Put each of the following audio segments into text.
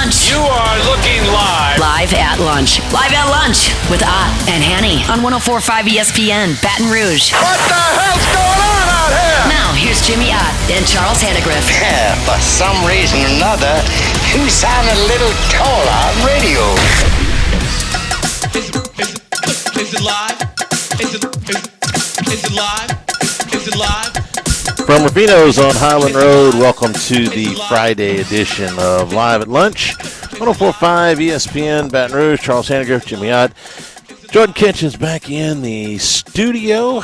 Lunch. You are looking live. Live at lunch. Live at lunch with Ott and Hanny on 104.5 ESPN, Baton Rouge. What the hell's going on out here? Now, here's Jimmy Ott and Charles Hannegriff. For some reason or another, you sound a little taller on radio. Is it live? Is it live? Is it live? From Rufino's on Highland Road, welcome to the Friday edition of Live at Lunch. 104.5 ESPN, Baton Rouge, Charles Hannegriff, Jimmy Ott. Jordan Kitchen's back in the studio.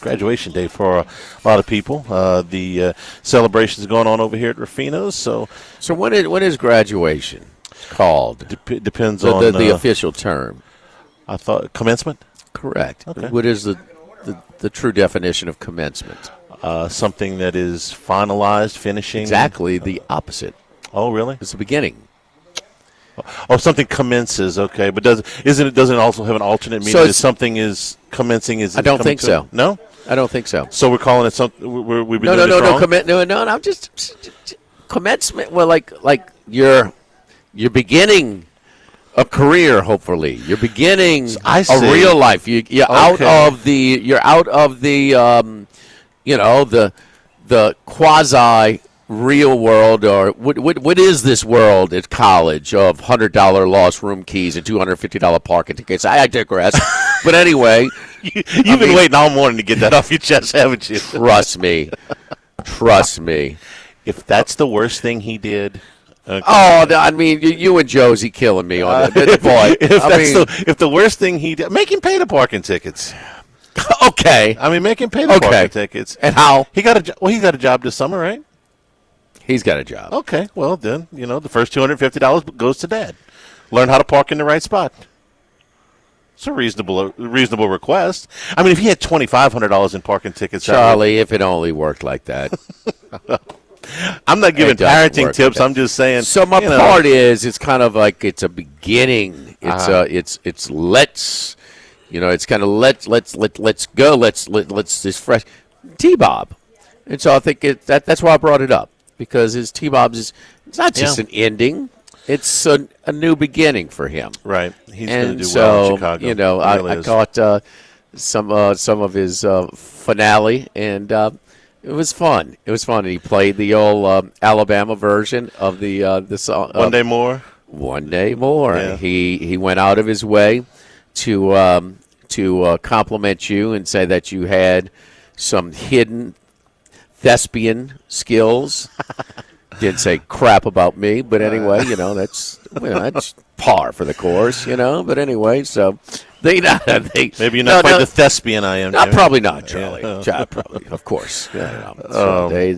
Graduation day for a lot of people. The celebrations going on over here at Rufino's. So what is graduation called? Depends on the official term. I thought commencement. Correct. Okay. What is the true definition of commencement? Something that is finalized, finishing. Exactly the opposite. Oh, really? It's the beginning. Oh, something commences. Okay, but doesn't it also have an alternate meaning? So that something is commencing? I don't think so. No, I don't think so. So we're calling it something. We've been doing it wrong? No. I'm just commencement. Well, like you're beginning a career. Hopefully, you're beginning a real life. You're out of the the quasi real world, or what is this world at college of $100 lost room keys and $250 parking tickets? I digress. But anyway, you've been waiting all morning to get that off your chest, haven't you? Trust me. If that's the worst thing he did. Okay. Oh, I mean, you and Josie killing me on it. Boy, if the worst thing he did, make him pay the parking tickets. Okay. I mean, make him pay the parking tickets. And how? He got a job this summer, right? He's got a job. Okay. Well, then, the first $250 goes to Dad. Learn how to park in the right spot. It's a reasonable request. I mean, if he had $2,500 in parking tickets, Charlie, if it only worked like that. I'm not giving parenting tips. I'm just saying. So my part is, it's kind of like it's a beginning. It's let's. It's kind of let's go. Let's this fresh T-Bob, and so I think that's why I brought it up, because his T-Bob's it's not just an ending; it's a new beginning for him. Right, he's going to do well in Chicago. I caught some of his finale, and it was fun. It was fun. And he played the old Alabama version of the song. One Day More. One Day More. Yeah. He went out of his way to compliment you and say that you had some hidden thespian skills. Didn't say crap about me, but anyway, that's par for the course, But anyway, so maybe you're not quite the thespian I am. Probably not, Charlie. Probably, of course. It's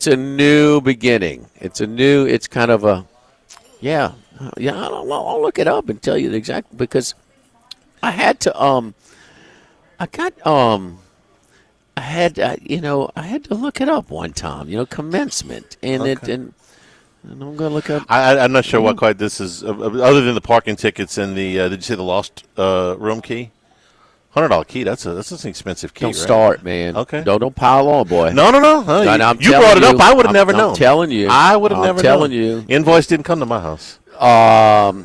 a new beginning. It's kind of a I don't know. I'll look it up and tell you the exact, because I had to I had to look it up one time. Commencement and and I'm going to look up. I'm not sure what quite this is, other than the parking tickets and the. Did you say the lost room key? $100 key. That's an expensive key. Don't start, man. Okay. Don't pile on, boy. No. You brought it up. I would have never known. I'm telling you. I would have never known. I'm telling you. Invoice didn't come to my house. No.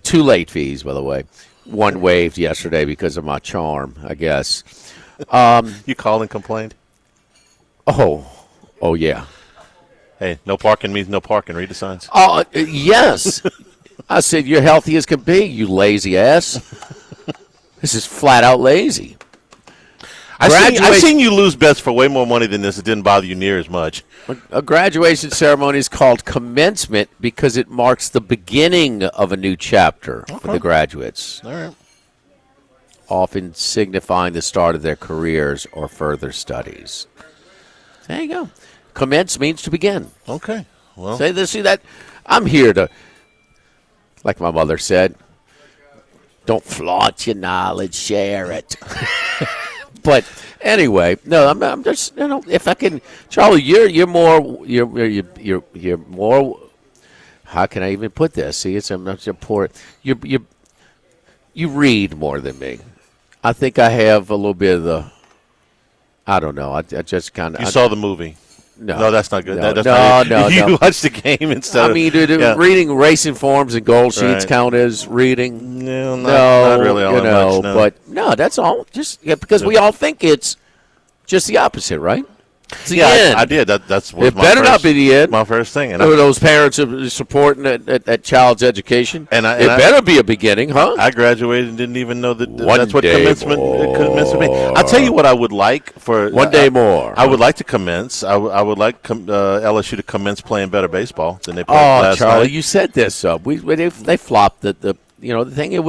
2 late fees, by the way. One waived yesterday because of my charm, I guess. You called and complained? Oh, yeah. Hey, no parking means no parking. Read the signs. Yes. I said, you're healthy as can be, you lazy ass. This is flat out lazy. I've seen you lose bets for way more money than this. It didn't bother you near as much. A graduation ceremony is called commencement because it marks the beginning of a new chapter for the graduates. All right. Often signifying the start of their careers or further studies. There you go. Commence means to begin. Okay. Well, see that? I'm here to, like my mother said, don't flaunt your knowledge, share it. But anyway, no, I'm just, if I can, Charlie, you're more. How can I even put this? See, I'm not so poor. You read more than me. I think I have a little bit of the. I don't know. I just kind of. You saw the movie. No, that's not good. No, That's no, not no, You no. watch the game instead. I mean, do reading racing forms and goal sheets Right. count as reading? No, not really all you that know, much, no. but no, that's all. Just because we all think it's just the opposite, right? It's the yeah, end. I did. That's It better not be the end. My first thing, and Those parents are supporting that child's education. And it better be a beginning, huh? I graduated and didn't even know that One that's what day commencement more. means. I'll tell you what I would like for One day more. I would like to commence. I would like LSU to commence playing better baseball than they played Oh, last Charlie, night. you set this up. They flopped the thing. It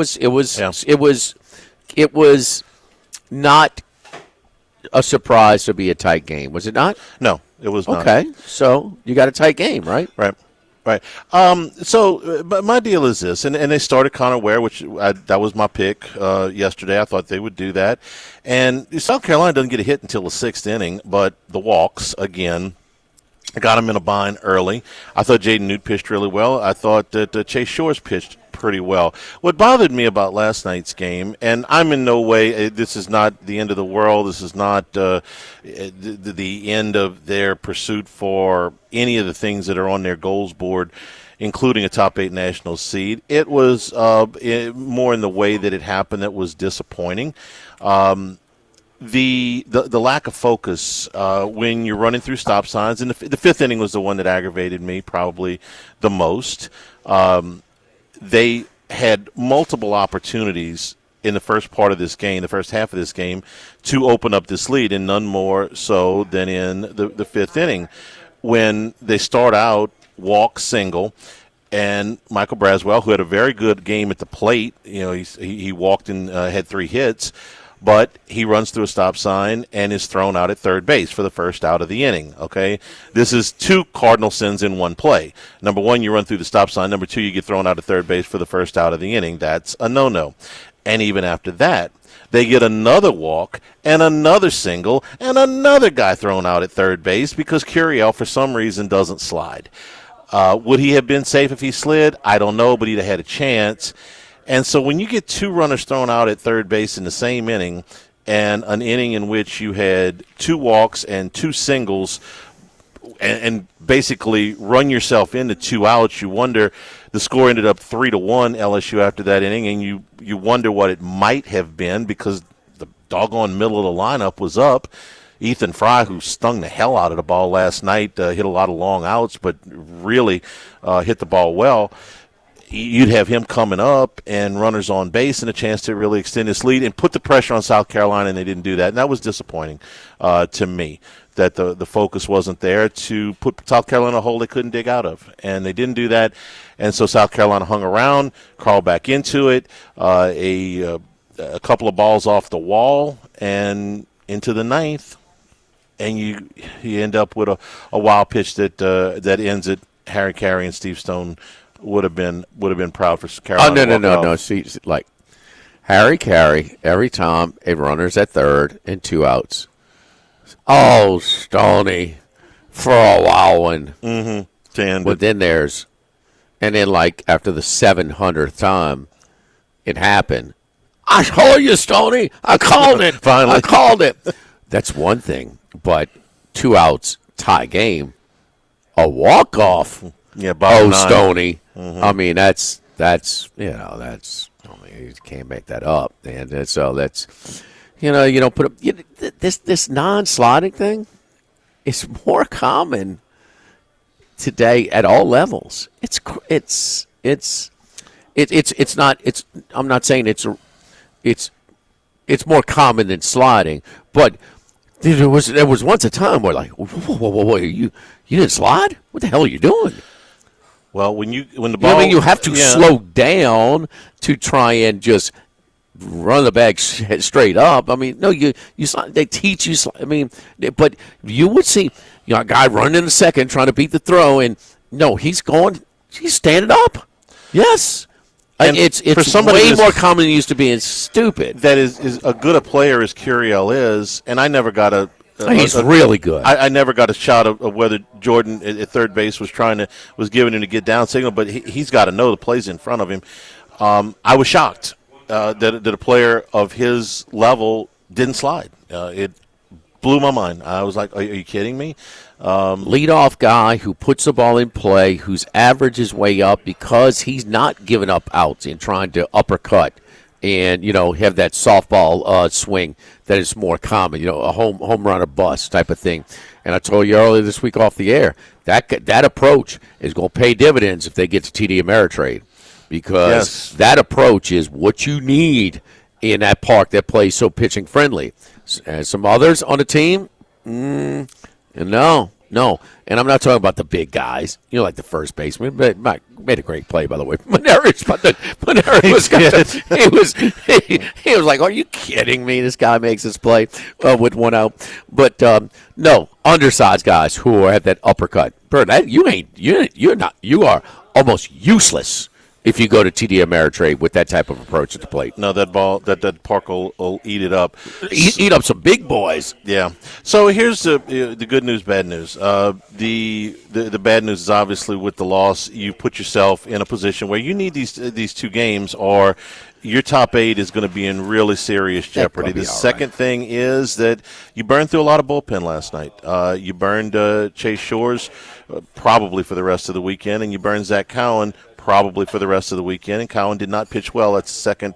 was not a surprise to be a tight game, was it not? No, it was not. Okay, so you got a tight game, right? Right. But my deal is this, and they started Connor Ware, which that was my pick yesterday. I thought they would do that. And South Carolina doesn't get a hit until the 6th inning, but the walks, again, got him in a bind early. I thought Jaden Newt pitched really well. I thought that Chase Shores pitched pretty well. What bothered me about last night's game, and I'm in no way, this is not the end of the world. This is not the end of their pursuit for any of the things that are on their goals board, including a top 8 national seed. It was more in the way that it happened that was disappointing. The lack of focus when you're running through stop signs, and the 5th inning was the one that aggravated me probably the most. They had multiple opportunities in the first part of this game, the first half of this game, to open up this lead, and none more so than in the 5th inning when they start out walk single. And Michael Braswell, who had a very good game at the plate, he walked and had 3 hits, but he runs through a stop sign and is thrown out at third base for the first out of the inning, okay? This is 2 cardinal sins in one play. Number 1, you run through the stop sign. Number 2, you get thrown out at third base for the first out of the inning. That's a no-no. And even after that, they get another walk and another single and another guy thrown out at third base because Curiel, for some reason, doesn't slide. Would he have been safe if he slid? I don't know, but he'd have had a chance. And so when you get 2 runners thrown out at third base in the same inning, and an inning in which you had 2 walks and 2 singles, and basically run yourself into 2 outs, you wonder, the score ended up 3-1 LSU after that inning, and you wonder what it might have been because the doggone middle of the lineup was up. Ethan Fry, who stung the hell out of the ball last night, hit a lot of long outs, but really hit the ball well. You'd have him coming up and runners on base and a chance to really extend his lead and put the pressure on South Carolina, and they didn't do that. And that was disappointing to me, that the focus wasn't there to put South Carolina in a hole they couldn't dig out of. And they didn't do that. And so South Carolina hung around, crawled back into it, a couple of balls off the wall, and into the 9th. And you end up with a wild pitch that ends it. Harry Carey and Steve Stone would have been proud for Carolina. Oh, no. See, like Harry Carey, every time a runner's at third and 2 outs. Oh, Stoney for a wild one. Mm-hmm. But then and then like after the 700th time it happened. I told you, Stoney. I called it. Finally. I called it. That's one thing, but 2 outs, tie game, a walk-off. Yeah, bottom 9. Stoney. Mm-hmm. I mean, that's you can't make that up, and so that's you don't put up this non-sliding thing is more common today at all levels. I'm not saying it's more common than sliding, but there was once a time where like, whoa, you didn't slide? What the hell are you doing? Well, when the ball, you have to slow down to try and just run the bag straight up. I mean, no, they teach you. I mean, but you would see a guy running in the second trying to beat the throw, and no, he's standing up. Yes. And it's for somebody way more common than it used to be. It's stupid. That is a good a player as Curiel is, and I never got he's really good. I never got a shot of whether Jordan at third base was giving him to get down signal, but he's got to know the play's in front of him. I was shocked that a player of his level didn't slide. It blew my mind. I was like, are you kidding me? Leadoff guy who puts the ball in play, whose average is way up because he's not giving up outs and trying to uppercut and, have that softball swing that is more common, a home run or bust type of thing. And I told you earlier this week off the air, that approach is going to pay dividends if they get to TD Ameritrade, because that approach is what you need in that park that plays so pitching friendly. And some others on the team, no. And I'm not talking about the big guys, like the first baseman, but made a great play, by the way. Monero he was like, are you kidding me? This guy makes this play with one out. But no, undersized guys who are at that uppercut. Bert, you are almost useless if you go to TD Ameritrade with that type of approach at the plate. No, that park will eat it up. Eat up some big boys. Yeah. So here's the good news, bad news. The bad news is obviously with the loss, you put yourself in a position where you need these two games, or your top 8 is going to be in really serious jeopardy. The second thing is that you burned through a lot of bullpen last night. You burned Chase Shores probably for the rest of the weekend, and you burned Zach Cowan probably for the rest of the weekend. And Cowan did not pitch well. That's the second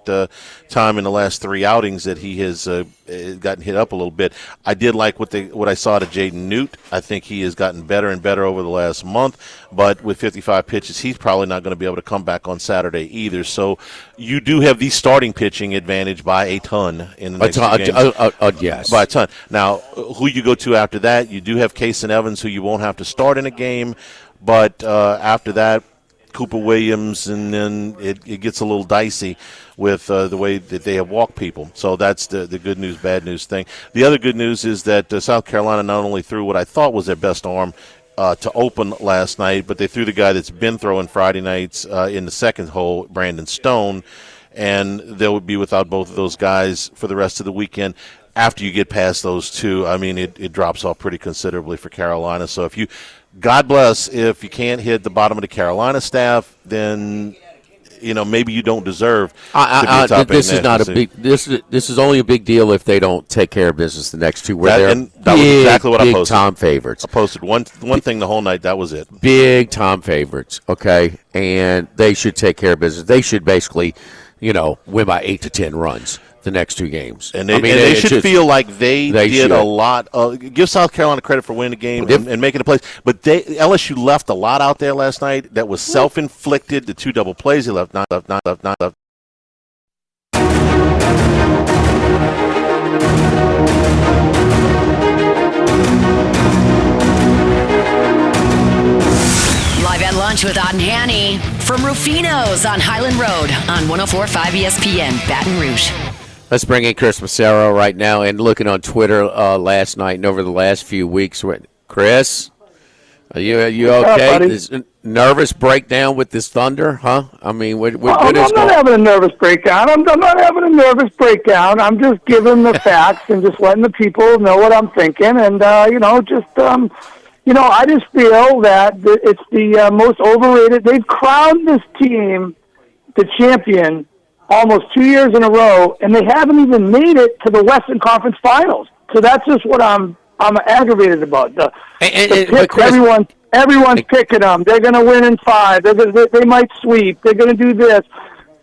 time in the last 3 outings that he has gotten hit up a little bit. I did like what I saw to Jaden Newt. I think he has gotten better and better over the last month. But with 55 pitches, he's probably not going to be able to come back on Saturday either. So you do have the starting pitching advantage by a ton in the next few games. Yes. By a ton. Now, who you go to after that, you do have Case and Evans, who you won't have to start in a game. But after that, Cooper Williams, and then it gets a little dicey with the way that they have walked people. So that's the good news, bad news thing. The other good news is that South Carolina not only threw what I thought was their best arm to open last night, but they threw the guy that's been throwing Friday nights in the second hole, Brandon Stone, and they'll be without both of those guys for the rest of the weekend. After you get past those two, I mean, it drops off pretty considerably for Carolina. So God bless, if you can't hit the bottom of the Carolina staff, then maybe you don't deserve to be a top this is not a big. This is only a big deal if they don't take care of business the next two. That was exactly what I posted. Big time favorites. I posted one thing the whole night. That was it. Big time favorites. Okay, and they should take care of business. They should basically, win by 8 to 10 runs the next 2 games. And they should feel like they did a lot. Give South Carolina credit for winning the game and making the plays. But LSU left a lot out there last night that was self-inflicted. The 2 double plays they left, not left. Live at lunch with Ott and Hanny from Rufino's on Highland Road on 104.5 ESPN, Baton Rouge. Let's bring in Chris Massaro right now. And looking on Twitter last night and over the last few weeks, Chris, are you okay? This nervous breakdown with this Thunder, huh? I mean, what I'm not having a nervous breakdown. I'm not having a nervous breakdown. I'm just giving the facts and just letting the people know what I'm thinking. And I just feel that it's the most overrated. They've crowned this team the champion almost 2 years in a row, and they haven't even made it to the Western Conference Finals. So that's just what I'm aggravated about. Everyone's picking them. They're going to win in 5. They might sweep. They're going to do this.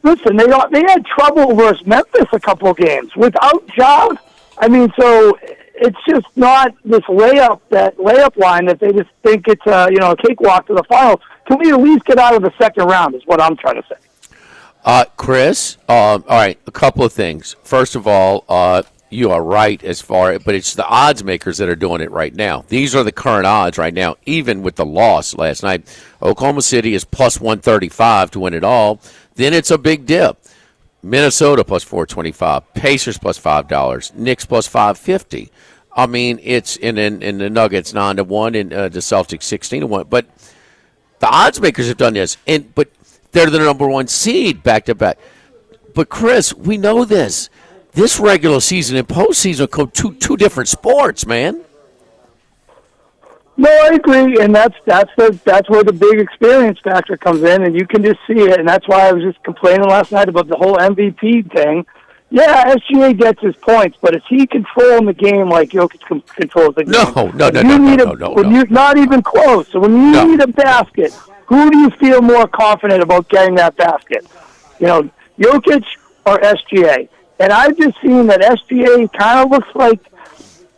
Listen, they had trouble versus Memphis a couple of games without Ja. I mean, so it's just not this layup line that they just think it's a cakewalk to the finals. Can we at least get out of the second round? Is what I'm trying to say. Chris, all right, a couple of things. First of all, you are right but it's the odds makers that are doing it right now. These are the current odds right now, even with the loss last night. Oklahoma City is plus 135 to win it all. Then it's a big dip. Minnesota plus 425, Pacers plus $5, Knicks plus 550. I mean, it's in the Nuggets 9-1 and the Celtics 16-1. But the odds makers have done this, but they're the number 1 seed back to back. But Chris, we know this. This regular season and postseason are two different sports, man. No, I agree, and that's where the big experience factor comes in, and you can just see it. And that's why I was just complaining last night about the whole MVP thing. Yeah, SGA gets his points, but is he controlling the game like Jokic controls the game? No. Not even close. So when you need a basket, who do you feel more confident about getting that basket? Jokic or SGA? And I've just seen that SGA kind of looks like,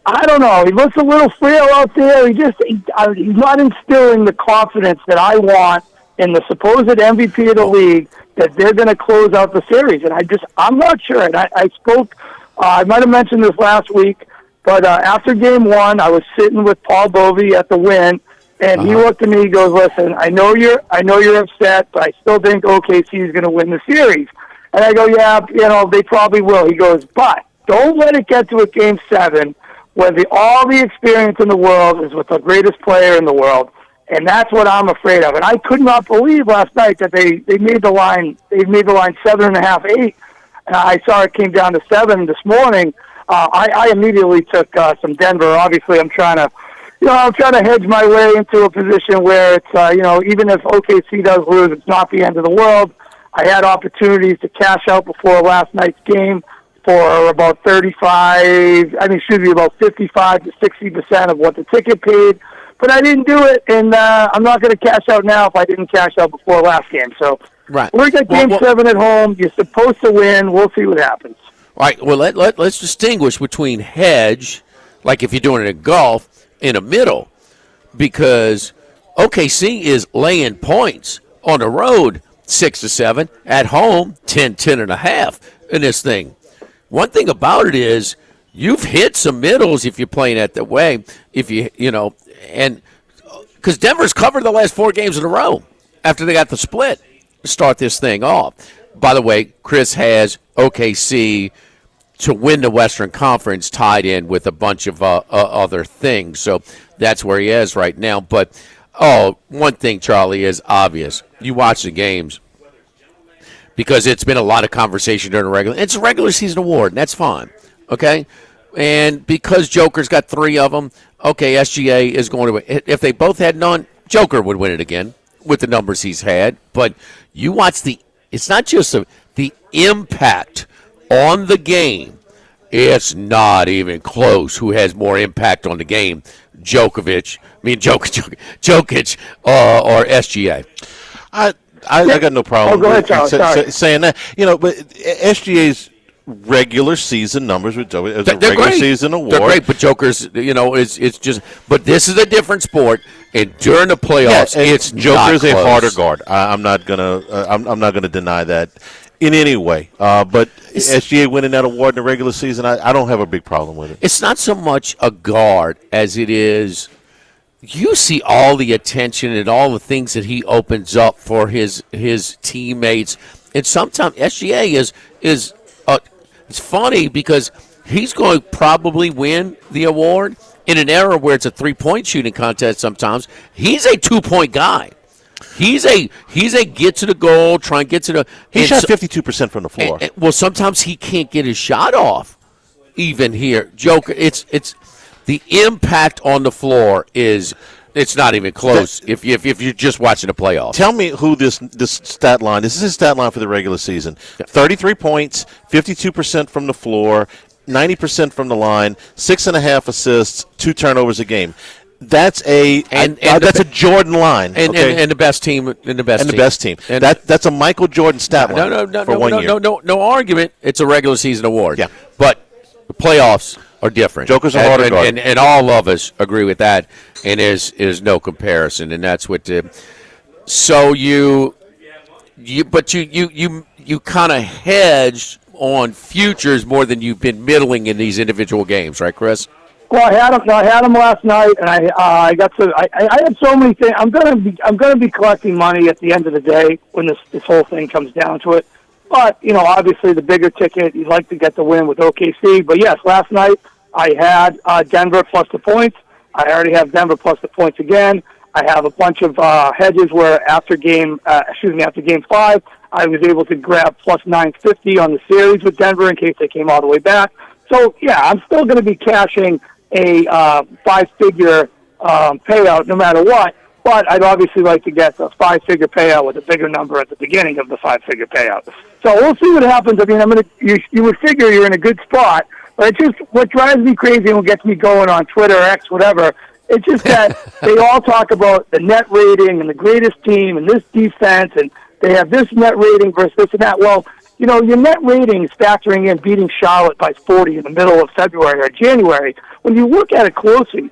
I don't know, he looks a little frail out there. He's not instilling the confidence that I want in the supposed MVP of the league that they're going to close out the series. And I'm not sure. And I spoke, I might have mentioned this last week, but after game one, I was sitting with Paul Bovey at the Win, and he looked at me, he goes, listen, I know you're upset, but I still think OKC is going to win the series. And I go, yeah, they probably will. He goes, but don't let it get to a game 7 where all the experience in the world is with the greatest player in the world. And that's what I'm afraid of. And I could not believe last night that they made the line. They made the line 7.5, 8. And I saw it came down to 7 this morning. I immediately took some Denver. Obviously, I'm trying to hedge my way into a position where it's even if OKC does lose, it's not the end of the world. I had opportunities to cash out before last night's game for about about 55 to 60% of what the ticket paid. But I didn't do it, and I'm not going to cash out now if I didn't cash out before last game. So we're at game 7 at home. You're supposed to win. We'll see what happens. All right, well, let's distinguish between hedge, like if you're doing it in golf, in the middle, because OKC is laying points on the road 6 to 7, at home 10.5 in this thing. One thing about it is you've hit some middles if you're playing it that way, and because Denver's covered the last 4 games in a row after they got the split to start this thing off. By the way, Chris has OKC to win the Western Conference tied in with a bunch of other things. So that's where he is right now. But, one thing, Charlie, is obvious. You watch the games because it's been a lot of conversation during the regular. It's a regular season award, and that's fine, okay? And because Joker's got 3 of them, okay, SGA is going to win. If they both had none, Joker would win it again with the numbers he's had. But you watch it's not just the impact on the game. It's not even close who has more impact on the game, Jokic or SGA. I got no problem go ahead, Charles, saying that. But SGA's regular season numbers with Joker as a regular season award. They're great, but Joker's, it's just. But this is a different sport, and during the playoffs, it's Joker's a harder guard. I'm not gonna deny that in any way. But SGA winning that award in the regular season, I don't have a big problem with it. It's not so much a guard as it is. You see all the attention and all the things that he opens up for his teammates, and sometimes SGA is. It's funny because he's going to probably win the award in an era where it's a 3-point shooting contest sometimes. He's a 2-point guy. He's a get to the goal, try and get to the. He shot 52% from the floor. Well, sometimes he can't get his shot off. Even here, Joker, it's the impact on the floor is. It's not even close if you're just watching the playoffs. Tell me who this stat line. This is his stat line for the regular season. 33 points, 52% from the floor, 90% from the line, 6.5 assists, 2 turnovers a game. That's that's a Jordan line. And the best team in the best team. And that's a Michael Jordan stat line for 1 year. No argument. It's a regular season award. Yeah. But the playoffs are different. Joker's a harder guard. And all of us agree with that. And there's no comparison, and that's what. So you kind of hedged on futures more than you've been middling in these individual games, right, Chris? Well, I had him last night, and I had so many things. I'm gonna be collecting money at the end of the day when this whole thing comes down to it. But obviously the bigger ticket, you'd like to get the win with OKC. But yes, last night I had Denver plus the points. I already have Denver plus the points again. I have a bunch of hedges where after game 5, I was able to grab plus 950 on the series with Denver in case they came all the way back. So yeah, I'm still going to be cashing a 5-figure payout no matter what. But I'd obviously like to get the 5-figure payout with a bigger number at the beginning of the 5-figure payout. So we'll see what happens. I mean, you would figure you're in a good spot, but it's just what drives me crazy and what gets me going on Twitter, X, whatever. It's just that they all talk about the net rating and the greatest team and this defense, and they have this net rating versus this and that. Well, you know, your net rating is factoring in beating Charlotte by 40 in the middle of February or January. When you look at it closely,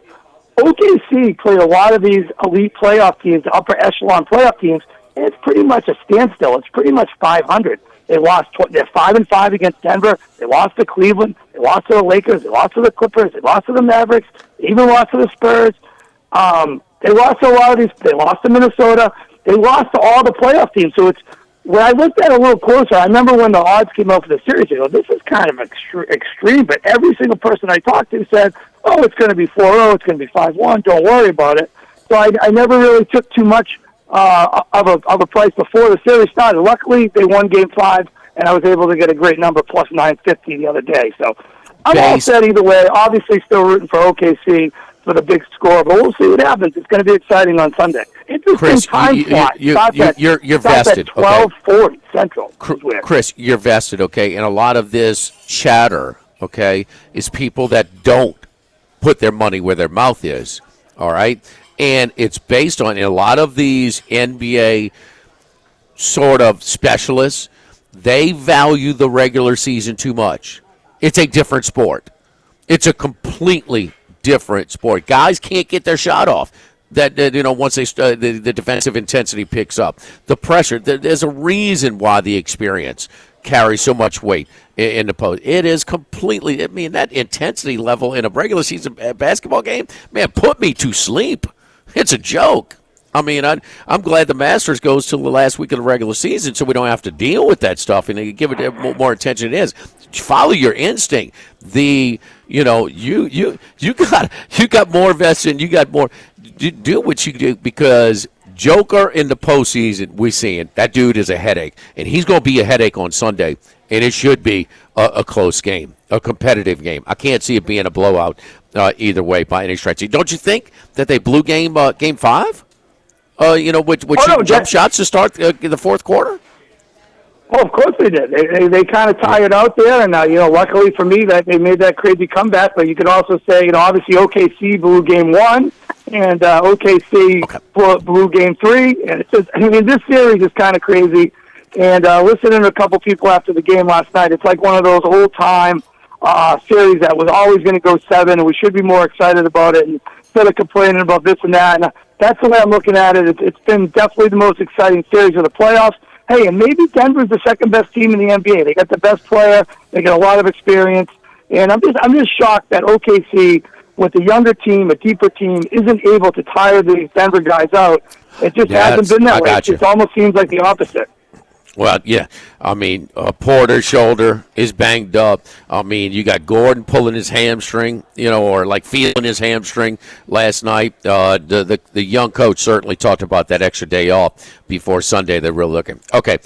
OKC played a lot of these elite playoff teams, upper echelon playoff teams, and it's pretty much a standstill. It's pretty much 500. They're 5-5 against Denver. They lost to Cleveland. They lost to the Lakers. They lost to the Clippers. They lost to the Mavericks. They even lost to the Spurs. They lost to a lot of these. They lost to Minnesota. They lost to all the playoff teams. So it's when I looked at it a little closer, I remember when the odds came out for the series, I go, this is kind of extreme. But every single person I talked to said, oh, it's going to be 4-0, it's going to be 5-1, don't worry about it. So I never really took too much of a price before the series started. Luckily, they won Game 5, and I was able to get a great number, plus 950 the other day. So I'm all set either way. Obviously, still rooting for OKC for the big score, but we'll see what happens. It's going to be exciting on Sunday. Chris, you're vested. 12:40 Central. Chris, you're vested, okay? And a lot of this chatter, okay, is people that don't put their money where their mouth is, all right? And it's based on a lot of these NBA sort of specialists, they value the regular season too much. It's a different sport. It's a completely different sport. Guys can't get their shot off. That once they the defensive intensity picks up, the pressure. There's a reason why the experience carries so much weight in the post. It is completely. I mean, that intensity level in a regular season basketball game, man, put me to sleep. It's a joke. I mean, I'm glad the Masters goes till the last week of the regular season, so we don't have to deal with that stuff and you give it more attention. It is. Follow your instinct. You got more vested. You got more. Do what you do, because Joker in the postseason, we're seeing that dude is a headache, and he's going to be a headache on Sunday, and it should be a close game, a competitive game. I can't see it being a blowout either way by any stretch. Don't you think that they blew game 5? Jump shots to start the fourth quarter? Oh, of course they did. They kind of tired out there, and luckily for me that they made that crazy comeback. But you could also say, obviously OKC blew game 1, and OKC blew game 3, and it's just, I mean, this series is kind of crazy. And listening to a couple people after the game last night, it's like one of those old-time series that was always going to go 7, and we should be more excited about it instead of complaining about this and that. And that's the way I'm looking at it. It's been definitely the most exciting series of the playoffs. Hey, and maybe Denver's the second-best team in the NBA. They got the best player. They got a lot of experience. And I'm just shocked that OKC, with a younger team, a deeper team, isn't able to tire these Denver guys out. It just hasn't been that way. It almost seems like the opposite. Well, yeah. I mean, Porter's shoulder is banged up. I mean, you got Gordon pulling his hamstring, or like feeling his hamstring last night. The young coach certainly talked about that extra day off before Sunday. They're really looking. Okay.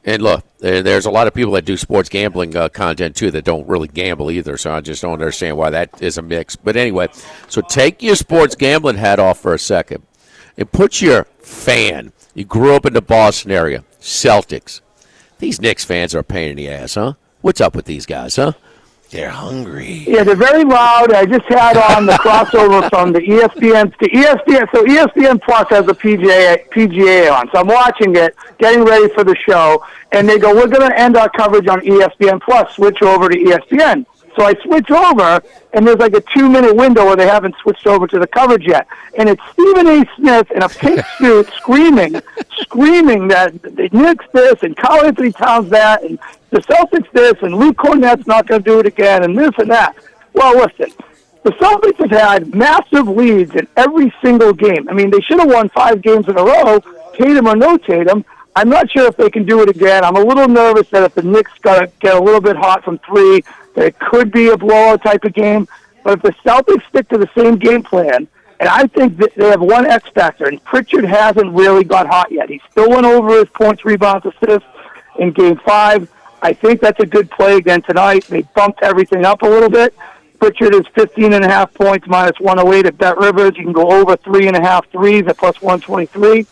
And look, there's a lot of people that do sports gambling content, too, that don't really gamble either. So I just don't understand why that is a mix. But anyway, so take your sports gambling hat off for a second and put your fan. You grew up in the Boston area. Celtics. These Knicks fans are a pain in the ass, huh? What's up with these guys, huh? They're hungry. Yeah, they're very loud. I just had on the crossover from the ESPN to ESPN. So ESPN Plus has the PGA on. So I'm watching it, getting ready for the show, and they go, we're going to end our coverage on ESPN Plus, switch over to ESPN. So I switch over, and there's like a 2-minute window where they haven't switched over to the coverage yet. And it's Stephen A. Smith in a pink suit screaming that the Knicks this, and Karl Anthony Towns that, and the Celtics this, and Luke Cornett's not going to do it again, and this and that. Well, listen, the Celtics have had massive leads in every single game. I mean, they should have won 5 games in a row, Tatum or no Tatum. I'm not sure if they can do it again. I'm a little nervous that if the Knicks got to get a little bit hot from 3, that it could be a blowout type of game. But if the Celtics stick to the same game plan, and I think that they have one X factor, and Pritchard hasn't really got hot yet. He still went over his points, rebounds, assists in Game 5. I think that's a good play again tonight. They bumped everything up a little bit. Pritchard is 15.5 points, minus 108 at Bet Rivers. You can go over 3.5 threes at plus 123,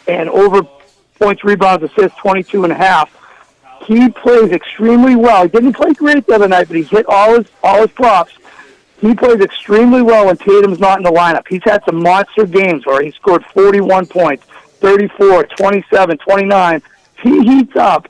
and over points, rebounds, assists, 22.5. He plays extremely well. He didn't play great the other night, but he hit all his props. He plays extremely well when Tatum's not in the lineup. He's had some monster games where he scored 41 points, 34, 27, 29. He heats up.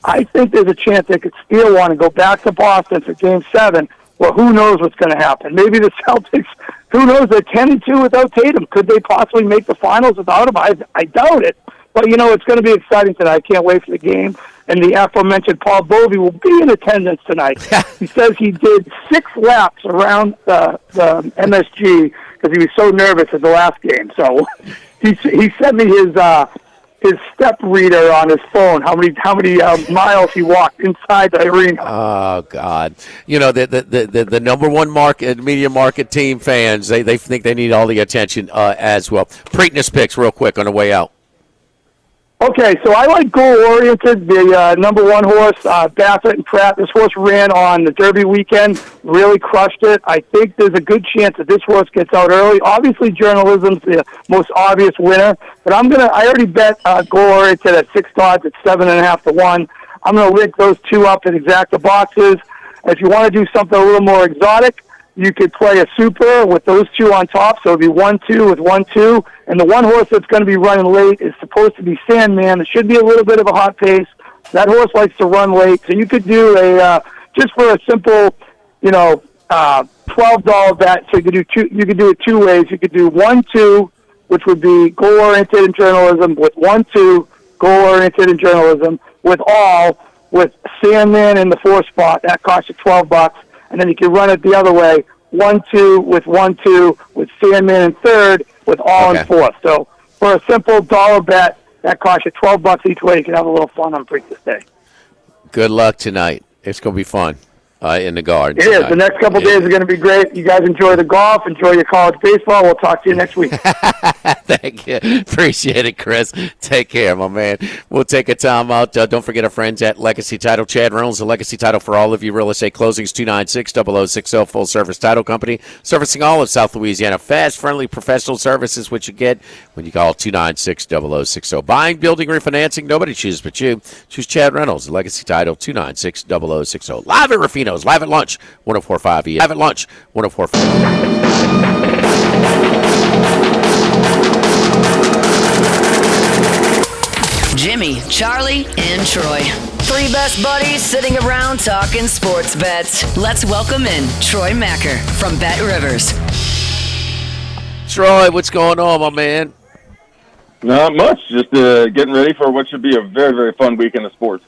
I think there's a chance they could steal one and go back to Boston for Game 7. Well, who knows what's going to happen? Maybe the Celtics, who knows, they're 10-2 without Tatum. Could they possibly make the finals without him? I doubt it. But, it's going to be exciting tonight. I can't wait for the game. And the aforementioned Paul Bovey will be in attendance tonight. He says he did 6 laps around the MSG because he was so nervous at the last game. So he sent me his step reader on his phone, how many miles he walked inside the arena. Oh God! The number one media market team fans, they think they need all the attention as well. Preakness picks real quick on the way out. Okay, so I like goal-oriented, the number 1 horse, Bassett and Pratt. This horse ran on the Derby weekend, really crushed it. I think there's a good chance that this horse gets out early. Obviously, journalism's the most obvious winner, but I already bet goal-oriented at 6 odds at 7.5 to 1. I'm going to link those 2 up in exacta boxes. If you want to do something a little more exotic, you could play a super with those 2 on top, so it'd be 1-2 with 1-2. And the one horse that's going to be running late is supposed to be Sandman. It should be a little bit of a hot pace. That horse likes to run late, so you could do just for a simple, $12 bet. So you could do it 2 ways. You could do 1-2, which would be goal-oriented in journalism, with 1-2 goal-oriented in journalism, with Sandman in the 4 spot. That costs you $12. And then you can run it the other way, 1-2 with 1-2 with Sandman in 3rd with all in 4th. So for a simple dollar bet, that costs you $12 each way. You can have a little fun on Preakness Day. Good luck tonight. It's going to be fun in the Garden. It tonight. is. The next couple days are going to be great. You guys enjoy the golf. Enjoy your college baseball. We'll talk to you next week. Thank you. Appreciate it, Chris. Take care, my man. We'll take a time out. Don't forget our friends at Legacy Title. Chad Reynolds, the Legacy Title for all of you real estate closings, 296-0060, full-service title company, servicing all of South Louisiana. Fast, friendly, professional services, which you get when you call 296-0060. Buying, building, refinancing, nobody chooses but you. Choose Chad Reynolds, Legacy Title, 296-0060. Live at Rufino's, live at lunch, 104.5 ESPN. Live at lunch, 104.5. Jimmy, Charlie, and Troy. 3 best buddies sitting around talking sports bets. Let's welcome in Troy Macker from Bet Rivers. Troy, what's going on, my man? Not much. Just getting ready for what should be a very, very fun weekend of sports.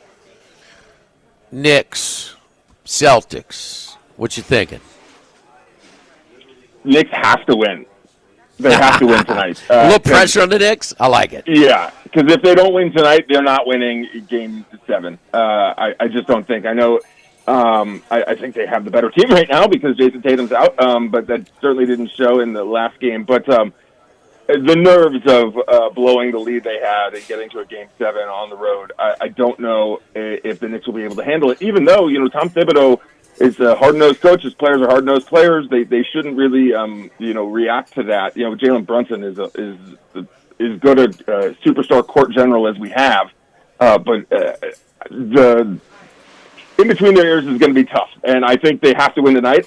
Knicks, Celtics. What you thinking? Knicks have to win. They have to win tonight. A little pressure on the Knicks? I like it. Yeah, because if they don't win tonight, they're not winning Game 7. I just don't think. I know. I think they have the better team right now because Jason Tatum's out, but that certainly didn't show in the last game. But the nerves of blowing the lead they had and getting to a Game 7 on the road, I don't know if the Knicks will be able to handle it, even though, Tom Thibodeau is a hard-nosed coach. His players are hard-nosed players. They shouldn't really, react to that. Jalen Brunson is good a superstar court general as we have, but the in between their ears is going to be tough, and I think they have to win tonight.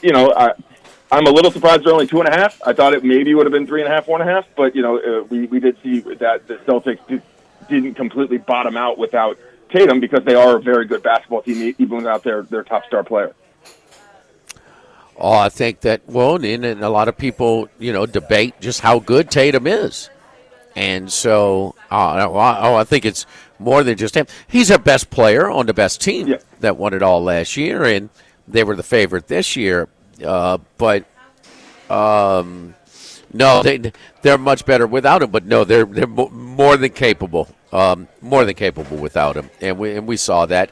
I'm a little surprised they're only 2.5. I thought it maybe would have been 3.5, 4.5, but we did see that the Celtics didn't completely bottom out without Tatum because they are a very good basketball team even without their top star player. Oh, I think that, and a lot of people, debate just how good Tatum is. And so, I think it's more than just him. He's our best player on the best team that won it all last year, and they were the favorite this year. But they're much better without him. But no, they're more than capable, without him, and we saw that.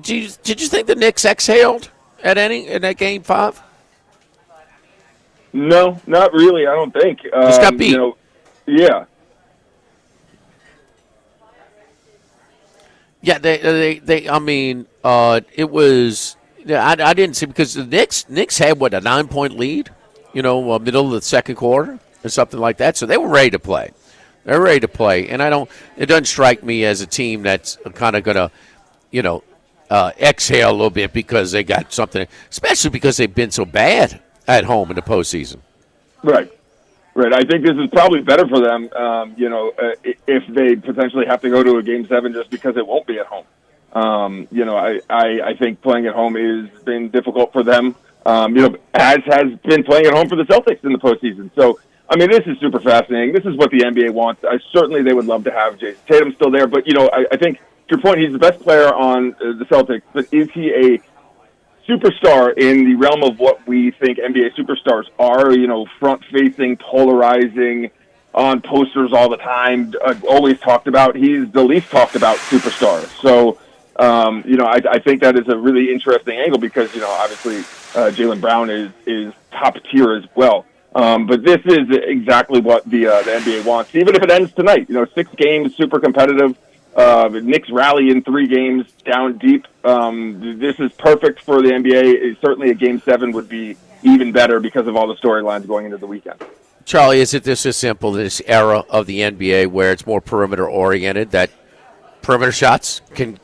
Did you think the Knicks exhaled in that Game 5? No, not really. I don't think. Just got beat. Yeah. Yeah, they. I mean, it was Yeah, I didn't see because the Knicks had what, a 9-point lead, middle of the second quarter or something like that. So they were ready to play. They're ready to play, and it doesn't strike me as a team that's kind of going to, exhale a little bit because they got something, especially because they've been so bad at home in the postseason. Right. I think this is probably better for them, if they potentially have to go to a Game 7 just because it won't be at home. I think playing at home has been difficult for them, as has been playing at home for the Celtics in the postseason. So, this is super fascinating. This is what the NBA wants. Certainly they would love to have Jason Tatum still there, but, I think, to your point, he's the best player on the Celtics, but is he a superstar in the realm of what we think NBA superstars are, front-facing, polarizing, on posters all the time, always talked about? He's the least talked about superstar. So, I think that is a really interesting angle because, obviously Jaylen Brown is top tier as well. But this is exactly what the NBA wants, even if it ends tonight. 6 games, super competitive. Knicks rally in 3 games down deep. This is perfect for the NBA. Certainly a Game 7 would be even better because of all the storylines going into the weekend. Charlie, is it this as simple, this era of the NBA where it's more perimeter-oriented, that perimeter shots can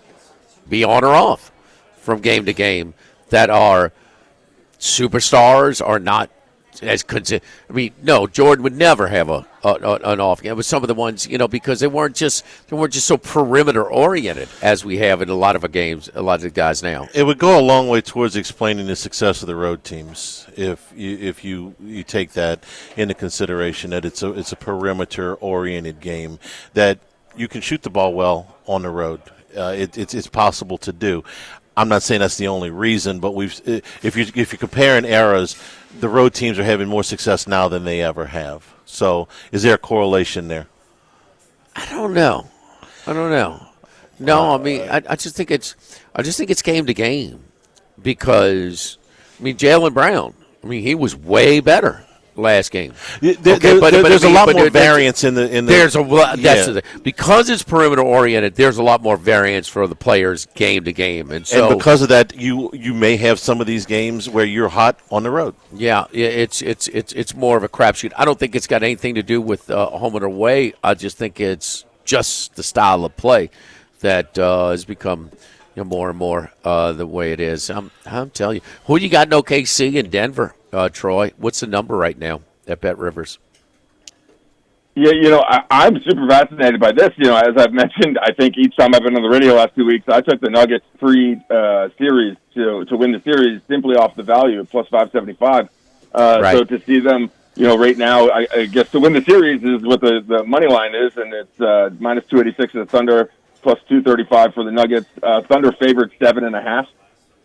be on or off from game to game, that are superstars are not as no, Jordan would never have an off game. But some of the ones, because they weren't just so perimeter oriented as we have in a lot of games, a lot of the guys now. It would go a long way towards explaining the success of the road teams if you take that into consideration, that it's a perimeter oriented game, that you can shoot the ball well on the road. It's possible to do. I'm not saying that's the only reason, but if you're comparing eras, the road teams are having more success now than they ever have. So, is there a correlation there? I don't know. No, I just think it's game to game because Jaylen Brown. He was way better last game. There's a lot more variance in the. There's a lot. Because it's perimeter oriented. There's a lot more variance for the players game to game, and because of that, you may have some of these games where you're hot on the road. Yeah, it's more of a crapshoot. I don't think it's got anything to do with home and away. I just think it's just the style of play that has become more and more the way it is. I'm telling you, who you got in OKC in Denver? Troy, what's the number right now at Bet Rivers? Yeah, I'm super fascinated by this. As I've mentioned, I think each time I've been on the radio last 2 weeks, I took the Nuggets series to win the series simply off the value at plus 575. Right. So to see them, right now, I guess to win the series is what the money line is, and it's minus 286 for the Thunder, plus 235 for the Nuggets. Thunder favored 7.5.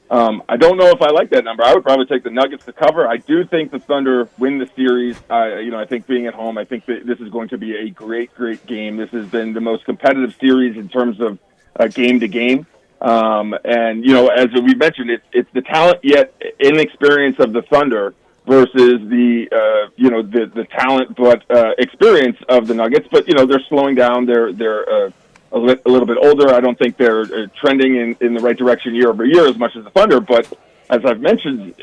I don't know if I like that number. I would probably take the Nuggets to cover. I do think the Thunder win the series. I think being at home, I think that this is going to be a great, great game. This has been the most competitive series in terms of game to game. And, as we mentioned, it's the talent yet inexperience of the Thunder versus the talent but experience of the Nuggets. But, they're slowing down. They're a little bit older. I don't think they're trending in the right direction year over year as much as the Thunder. But as I've mentioned,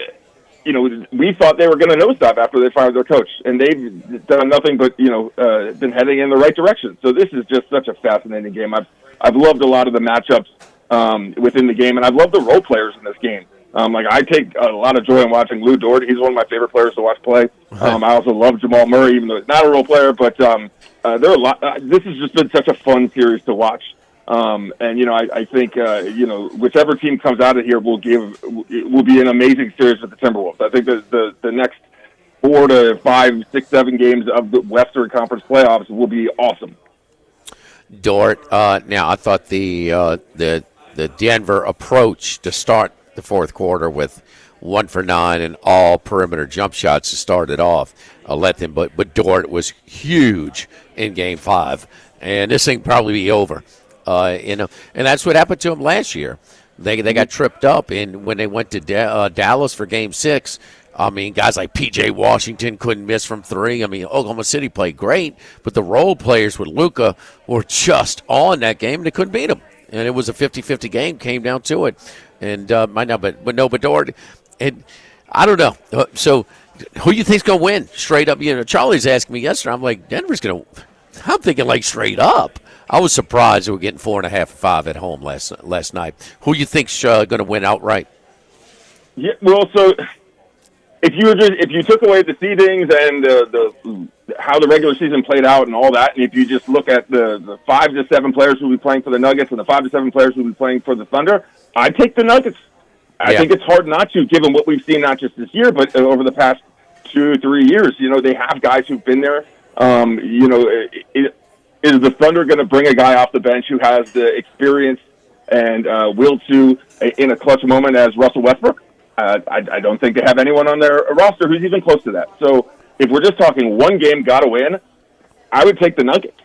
we thought they were going to nosedive after they fired their coach, and they've done nothing but been heading in the right direction. So this is just such a fascinating game. I've loved a lot of the matchups within the game, and I've loved the role players in this game. I take a lot of joy in watching Lou Dort. He's one of my favorite players to watch play. I also love Jamal Murray, even though he's not a role player, but there are a lot. This has just been such a fun series to watch, and I think whichever team comes out of here will be an amazing series for the Timberwolves. I think the next 4 to 5, 6, 7 games of the Western Conference playoffs will be awesome. Dort. Now I thought the Denver approach to start the fourth quarter with 1 for 9 and all perimeter jump shots to start it off. Let them, but Dort was huge in Game 5, and this thing probably be over. And that's what happened to them last year. They got tripped up, and when they went to Dallas for Game 6, guys like P.J. Washington couldn't miss from 3. Oklahoma City played great, but the role players with Luka were just on that game, and they couldn't beat them. And it was a 50-50 game, came down to it. and might not, but Doherty, and I don't know. So, who you think's going to win straight up? Charlie's asking me yesterday. I'm like, Denver's going to. I'm thinking like straight up. I was surprised they were getting 4.5 or 5 at home last night. Who you think's going to win outright? Yeah, well, so if you took away the seedings and how the regular season played out and all that, and if you just look at the 5 to 7 players who will be playing for the Nuggets and the 5 to 7 players who will be playing for the Thunder, I'd take the Nuggets. I think it's hard not to, given what we've seen not just this year, but over the past 2-3 years. They have guys who've been there. Is the Thunder going to bring a guy off the bench who has the experience and will to in a clutch moment as Russell Westbrook? I don't think they have anyone on their roster who's even close to that. So if we're just talking one game, got to win, I would take the Nuggets.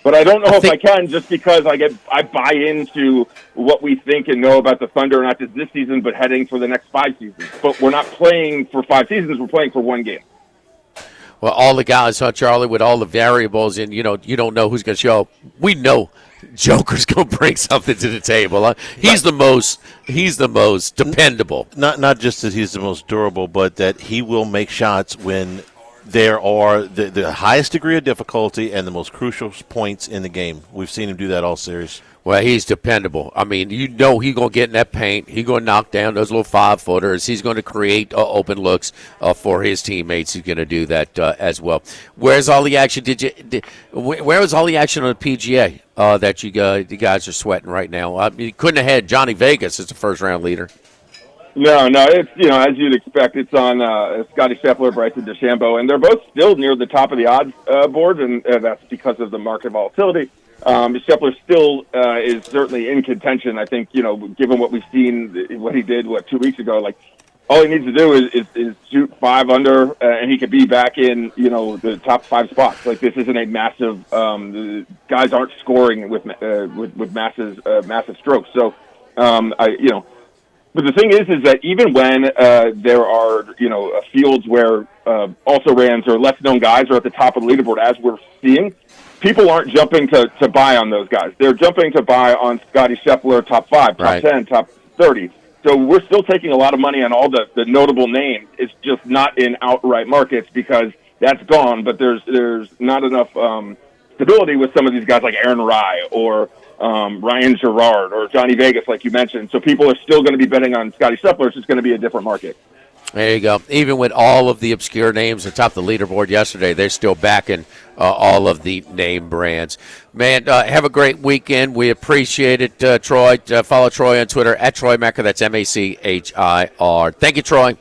But I don't know if I can, just because I buy into what we think and know about the Thunder, not just this season, but heading for the next 5 seasons. But we're not playing for 5 seasons; we're playing for one game. Well, all the guys, Charlie, with all the variables, and you don't know who's going to show up. We know Joker's going to bring something to the table. He's the most dependable. Not just that he's the most durable, but that he will make shots when there are the highest degree of difficulty and the most crucial points in the game. We've seen him do that all series. Well, he's dependable. I mean, he's going to get in that paint. He's going to knock down those little 5-footers. He's going to create open looks for his teammates. He's going to do that as well. Where's all the action? Where was all the action on the PGA that you guys are sweating right now? You couldn't have had Johnny Vegas as the first-round leader. No, it's as you'd expect. It's on Scottie Scheffler, Bryson DeChambeau, and they're both still near the top of the odds board, and that's because of the market volatility. Scheffler still is certainly in contention. I think given what we've seen, what he did 2 weeks ago, all he needs to do is shoot 5 under, and he could be back in the top 5 spots. This isn't a massive. The guys aren't scoring with massive strokes. So But the thing is that even when there are, fields where also-rans or less-known guys are at the top of the leaderboard, as we're seeing, people aren't jumping to buy on those guys. They're jumping to buy on Scottie Scheffler, top 5, top 10, top 30. So we're still taking a lot of money on all the notable names. It's just not in outright markets because that's gone, but there's not enough stability with some of these guys like Aaron Rye or Ryan Gerard or Johnny Vegas, like you mentioned. So people are still going to be betting on Scottie Scheffler. It's just going to be a different market. There you go. Even with all of the obscure names atop the leaderboard yesterday, they're still backing all of the name brands. Man, have a great weekend. We appreciate it, Troy. Follow Troy on Twitter, at Troy Macker. That's Machir. Thank you, Troy.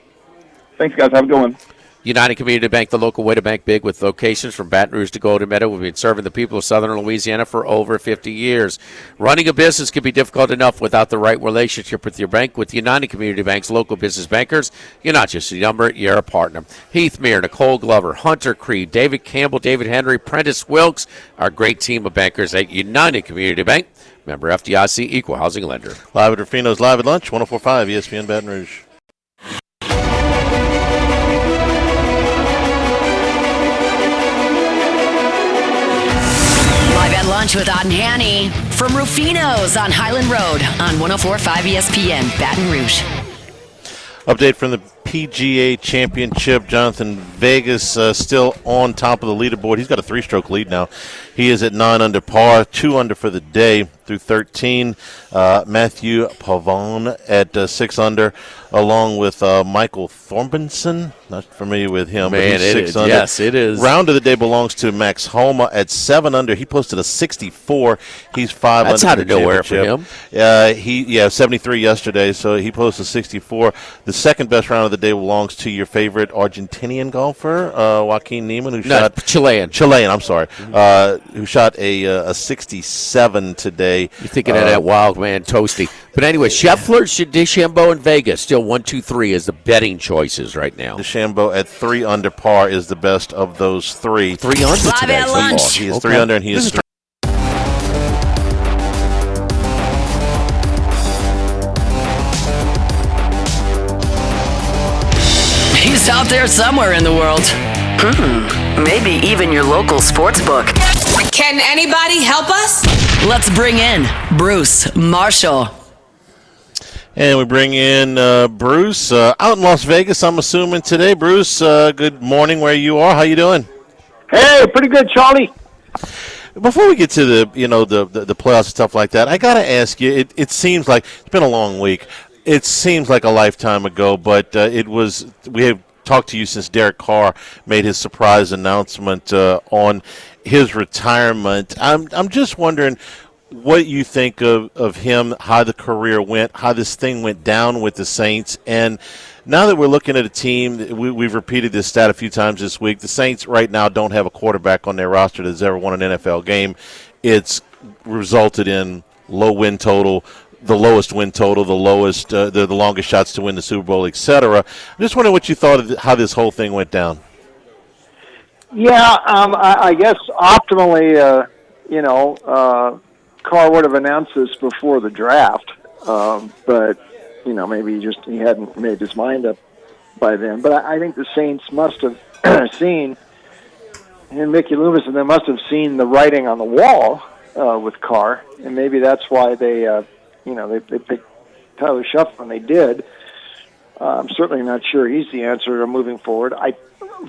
Thanks, guys. Have a good one. United Community Bank, the local way to bank big, with locations from Baton Rouge to Golden Meadow. We've been serving the people of southern Louisiana for over 50 years. Running a business can be difficult enough without the right relationship with your bank. With United Community Bank's local business bankers, you're not just a number, you're a partner. Heath Meir, Nicole Glover, Hunter Creed, David Campbell, David Henry, Prentice Wilkes, our great team of bankers at United Community Bank. Member FDIC, equal housing lender. Live at Rufino's Live at Lunch, 104.5 ESPN Baton Rouge. Lunch with Odd and Hanny from Rufino's on Highland Road on 104.5 ESPN Baton Rouge. Update from the PGA Championship. Jonathan Vegas still on top of the leaderboard. He's got a 3-stroke lead now. He is at 9 under par, 2 under for the day through 13. Matthew Pavone at 6 under, along with Michael Thorbenson. Not familiar with him, man, but he's 6 under. Yes, it is. Round of the day belongs to Max Homa at 7 under. He posted a 64. He's 5 That's under. That's out of nowhere for him. He 73 yesterday, so he posted 64. The second best round of the day belongs to your favorite Argentinian golfer, Joaquin Niemann, Chilean, I'm sorry, who shot a 67 today. You're thinking of that wild man Toasty. But anyway, Scheffler, DeChambeau, and Vegas still 1, 2, 3 is the betting choices right now. DeChambeau at 3 under par is the best of those 3. 3 under Live today at so lunch. far. He is 3 under, and he is 3. He's out there somewhere in the world. Maybe even your local sports book. Can anybody help us? Let's bring in Bruce Marshall. And we bring in Bruce out in Las Vegas, I'm assuming today. Bruce, good morning where you are. How you doing? Hey, pretty good, Charlie. Before we get to the playoffs and stuff like that, I got to ask you, it seems like it's been a long week. It seems like a lifetime ago, but we have talked to you since Derek Carr made his surprise announcement on his retirement. I'm just wondering what you think of him, how the career went, how this thing went down with the Saints, and now that we're looking at a team, we've repeated this stat a few times this week, the Saints right now don't have a quarterback on their roster that's ever won an NFL game. It's resulted in low win total, the lowest win total, the lowest, the longest shots to win the Super Bowl, etc. I'm just wondering what you thought of how this whole thing went down. Yeah, I guess optimally, Carr would have announced this before the draft, but maybe he hadn't made his mind up by then. But I think the Saints must have seen, and Mickey Loomis and them must have seen the writing on the wall with Carr, and maybe that's why they picked Tyler Shuff when they did. I'm certainly not sure he's the answer moving forward.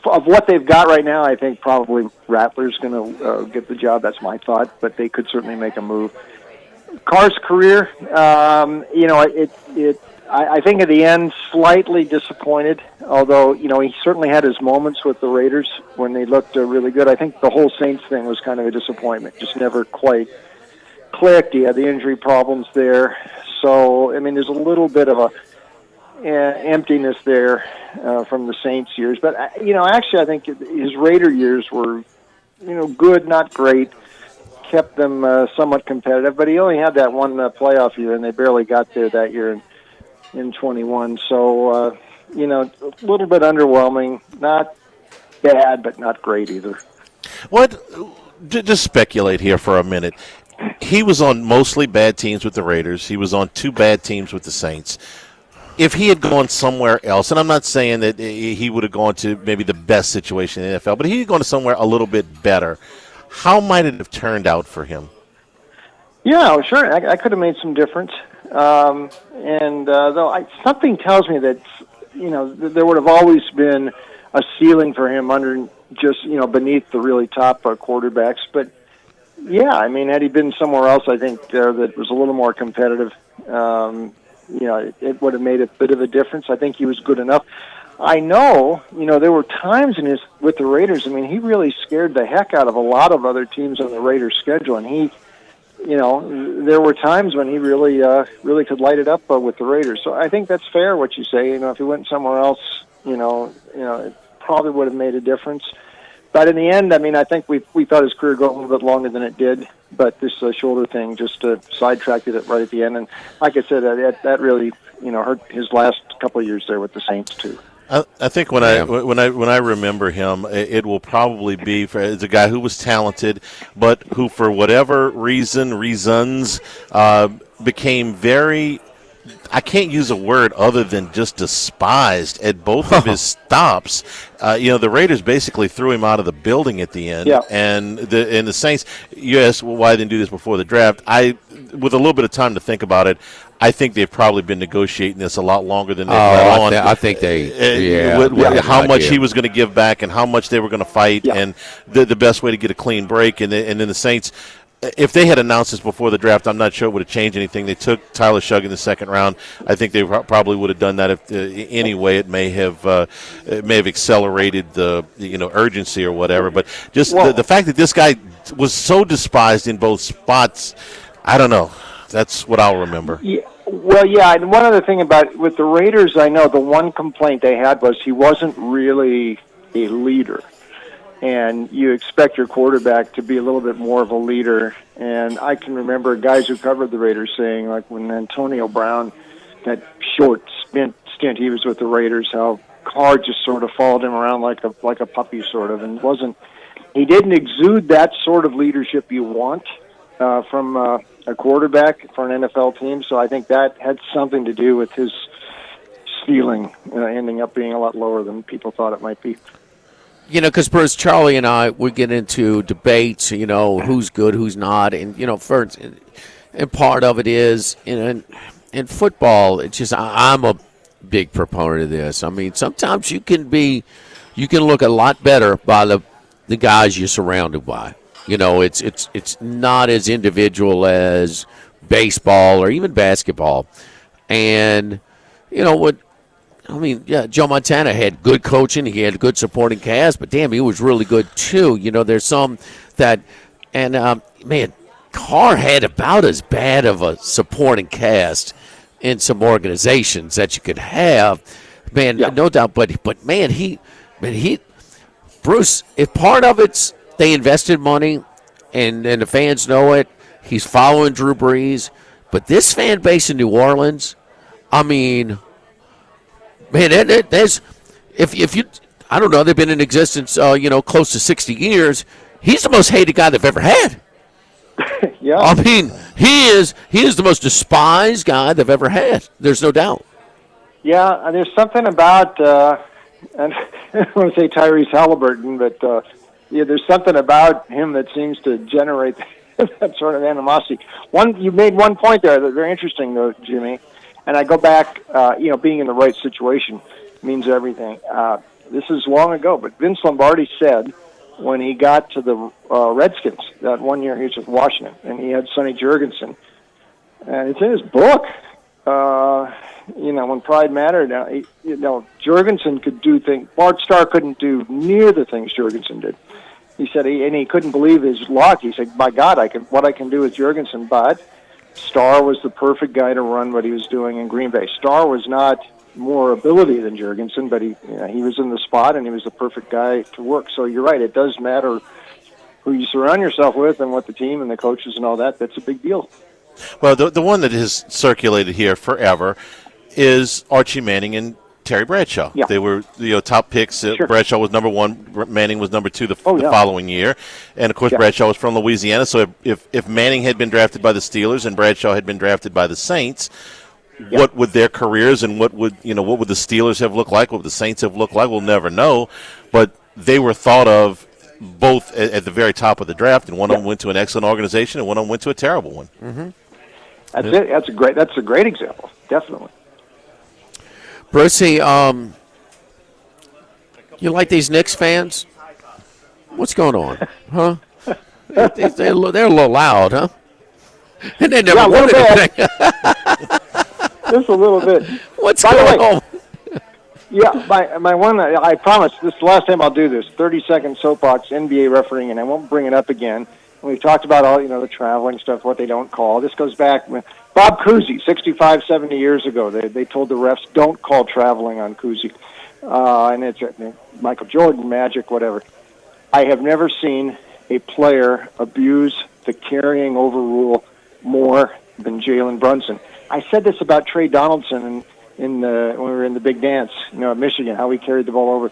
Of what they've got right now, I think probably Rattler's going to get the job. That's my thought, but they could certainly make a move. Carr's career, I think at the end, slightly disappointed, although, he certainly had his moments with the Raiders when they looked really good. I think the whole Saints thing was kind of a disappointment, just never quite clicked. He had the injury problems there. So, there's a little bit of a emptiness there from the Saints years. But, actually I think his Raider years were, good, not great. Kept them somewhat competitive, but he only had that one playoff year, and they barely got there that year in 21. So, a little bit underwhelming. Not bad, but not great either. Just speculate here for a minute. He was on mostly bad teams with the Raiders. He was on 2 bad teams with the Saints. If he had gone somewhere else, and I'm not saying that he would have gone to maybe the best situation in the NFL, but he had gone to somewhere a little bit better, how might it have turned out for him? Yeah, sure. I could have made some difference. Though something tells me that, there would have always been a ceiling for him under just, beneath the really top quarterbacks. But, yeah, had he been somewhere else, I think that was a little more competitive, it would have made a bit of a difference. I think he was good enough. I know, there were times with the Raiders, he really scared the heck out of a lot of other teams on the Raiders' schedule, and he, there were times when he really could light it up with the Raiders. So I think that's fair what you say. If he went somewhere else, it probably would have made a difference. But in the end, I think we thought his career would go a little bit longer than it did, but this shoulder thing just sidetracked it right at the end. And like I said, that really, hurt his last couple of years there with the Saints too. I think when I remember him, it will probably be as a guy who was talented, but who for whatever reasons became very, I can't use a word other than just despised at both of his stops. The Raiders basically threw him out of the building at the end. Yeah. And the Saints, you asked why they didn't do this before the draft. With a little bit of time to think about it, I think they've probably been negotiating this a lot longer than they've let on. I think they, how much he was going to give back and how much they were going to fight, and the best way to get a clean break. And then the Saints, if they had announced this before the draft, I'm not sure it would have changed anything. They took Tyler Shugg in the second round. I think they probably would have done that if anyway. It may have accelerated the urgency or whatever. But just the fact that this guy was so despised in both spots, I don't know. That's what I'll remember. Yeah. Well, yeah, and one other thing with the Raiders, I know the one complaint they had was he wasn't really a leader. And you expect your quarterback to be a little bit more of a leader. And I can remember guys who covered the Raiders saying, like when Antonio Brown, that short stint he was with the Raiders, how Carr just sort of followed him around like a puppy sort of, and he didn't exude that sort of leadership you want from a quarterback for an NFL team. So I think that had something to do with his ceiling ending up being a lot lower than people thought it might be. Because Bruce, Charlie and I, we get into debates, who's good, who's not. And, first, and part of it is, in football, it's just I'm a big proponent of this. I mean, sometimes you can look a lot better by the guys you're surrounded by. You know, it's not as individual as baseball or even basketball. And you know what? I mean, yeah, Joe Montana had good coaching. He had a good supporting cast, but damn, he was really good too. You know, there's some that, and man, Carr had about as bad of a supporting cast in some organizations that you could have, man, no doubt. But man, Bruce, if part of it's they invested money, and the fans know it, he's following Drew Brees. But this fan base in New Orleans, I mean, man, there's if you, I don't know, they've been in existence, close to 60 years. He's the most hated guy they've ever had. Yeah. I mean, he is the most despised guy they've ever had. There's no doubt. Yeah, and there's something about, and I don't want to say Tyrese Halliburton, but there's something about him that seems to generate that sort of animosity. You made one point there that's very interesting, though, Jimmy. And I go back, being in the right situation means everything. This is long ago, but Vince Lombardi said when he got to the Redskins that one year he was with Washington, and he had Sonny Jurgensen, and it's in his book. When pride mattered, Jurgensen could do things Bart Starr couldn't do near the things Jurgensen did. He said he couldn't believe his luck. He said, "My God, what I can do with Jurgensen." But Starr was the perfect guy to run what he was doing in Green Bay. Starr was not more ability than Jurgensen, but he was in the spot and he was the perfect guy to work. So you're right; it does matter who you surround yourself with and what the team and the coaches and all that. That's a big deal. Well, the one that has circulated here forever is Archie Manning and Terry Bradshaw. Yeah. They were top picks. Sure. Bradshaw was number one. Manning was number two the following year. And, of course, Bradshaw was from Louisiana. So if Manning had been drafted by the Steelers and Bradshaw had been drafted by the Saints, what would their careers and what would the Steelers have looked like? What would the Saints have looked like? We'll never know. But they were thought of both at the very top of the draft, and one of them went to an excellent organization and one of them went to a terrible one. Mm-hmm. That's it. That's a great example. Definitely. Brucey, you like these Knicks fans? What's going on, huh? They're a little loud, huh? And they never won anything. Just a little bit. What's going on? Yeah, my one, I promise, this is the last time I'll do this, 30-second soapbox NBA refereeing, and I won't bring it up again. We've talked about all, the traveling stuff, what they don't call. This goes back when Bob Cousy, 65, 70 years ago, they told the refs, don't call traveling on Cousy. And it's Michael Jordan, Magic, whatever. I have never seen a player abuse the carrying over rule more than Jalen Brunson. I said this about Trey Donaldson when we were in the big dance, at Michigan, how he carried the ball over.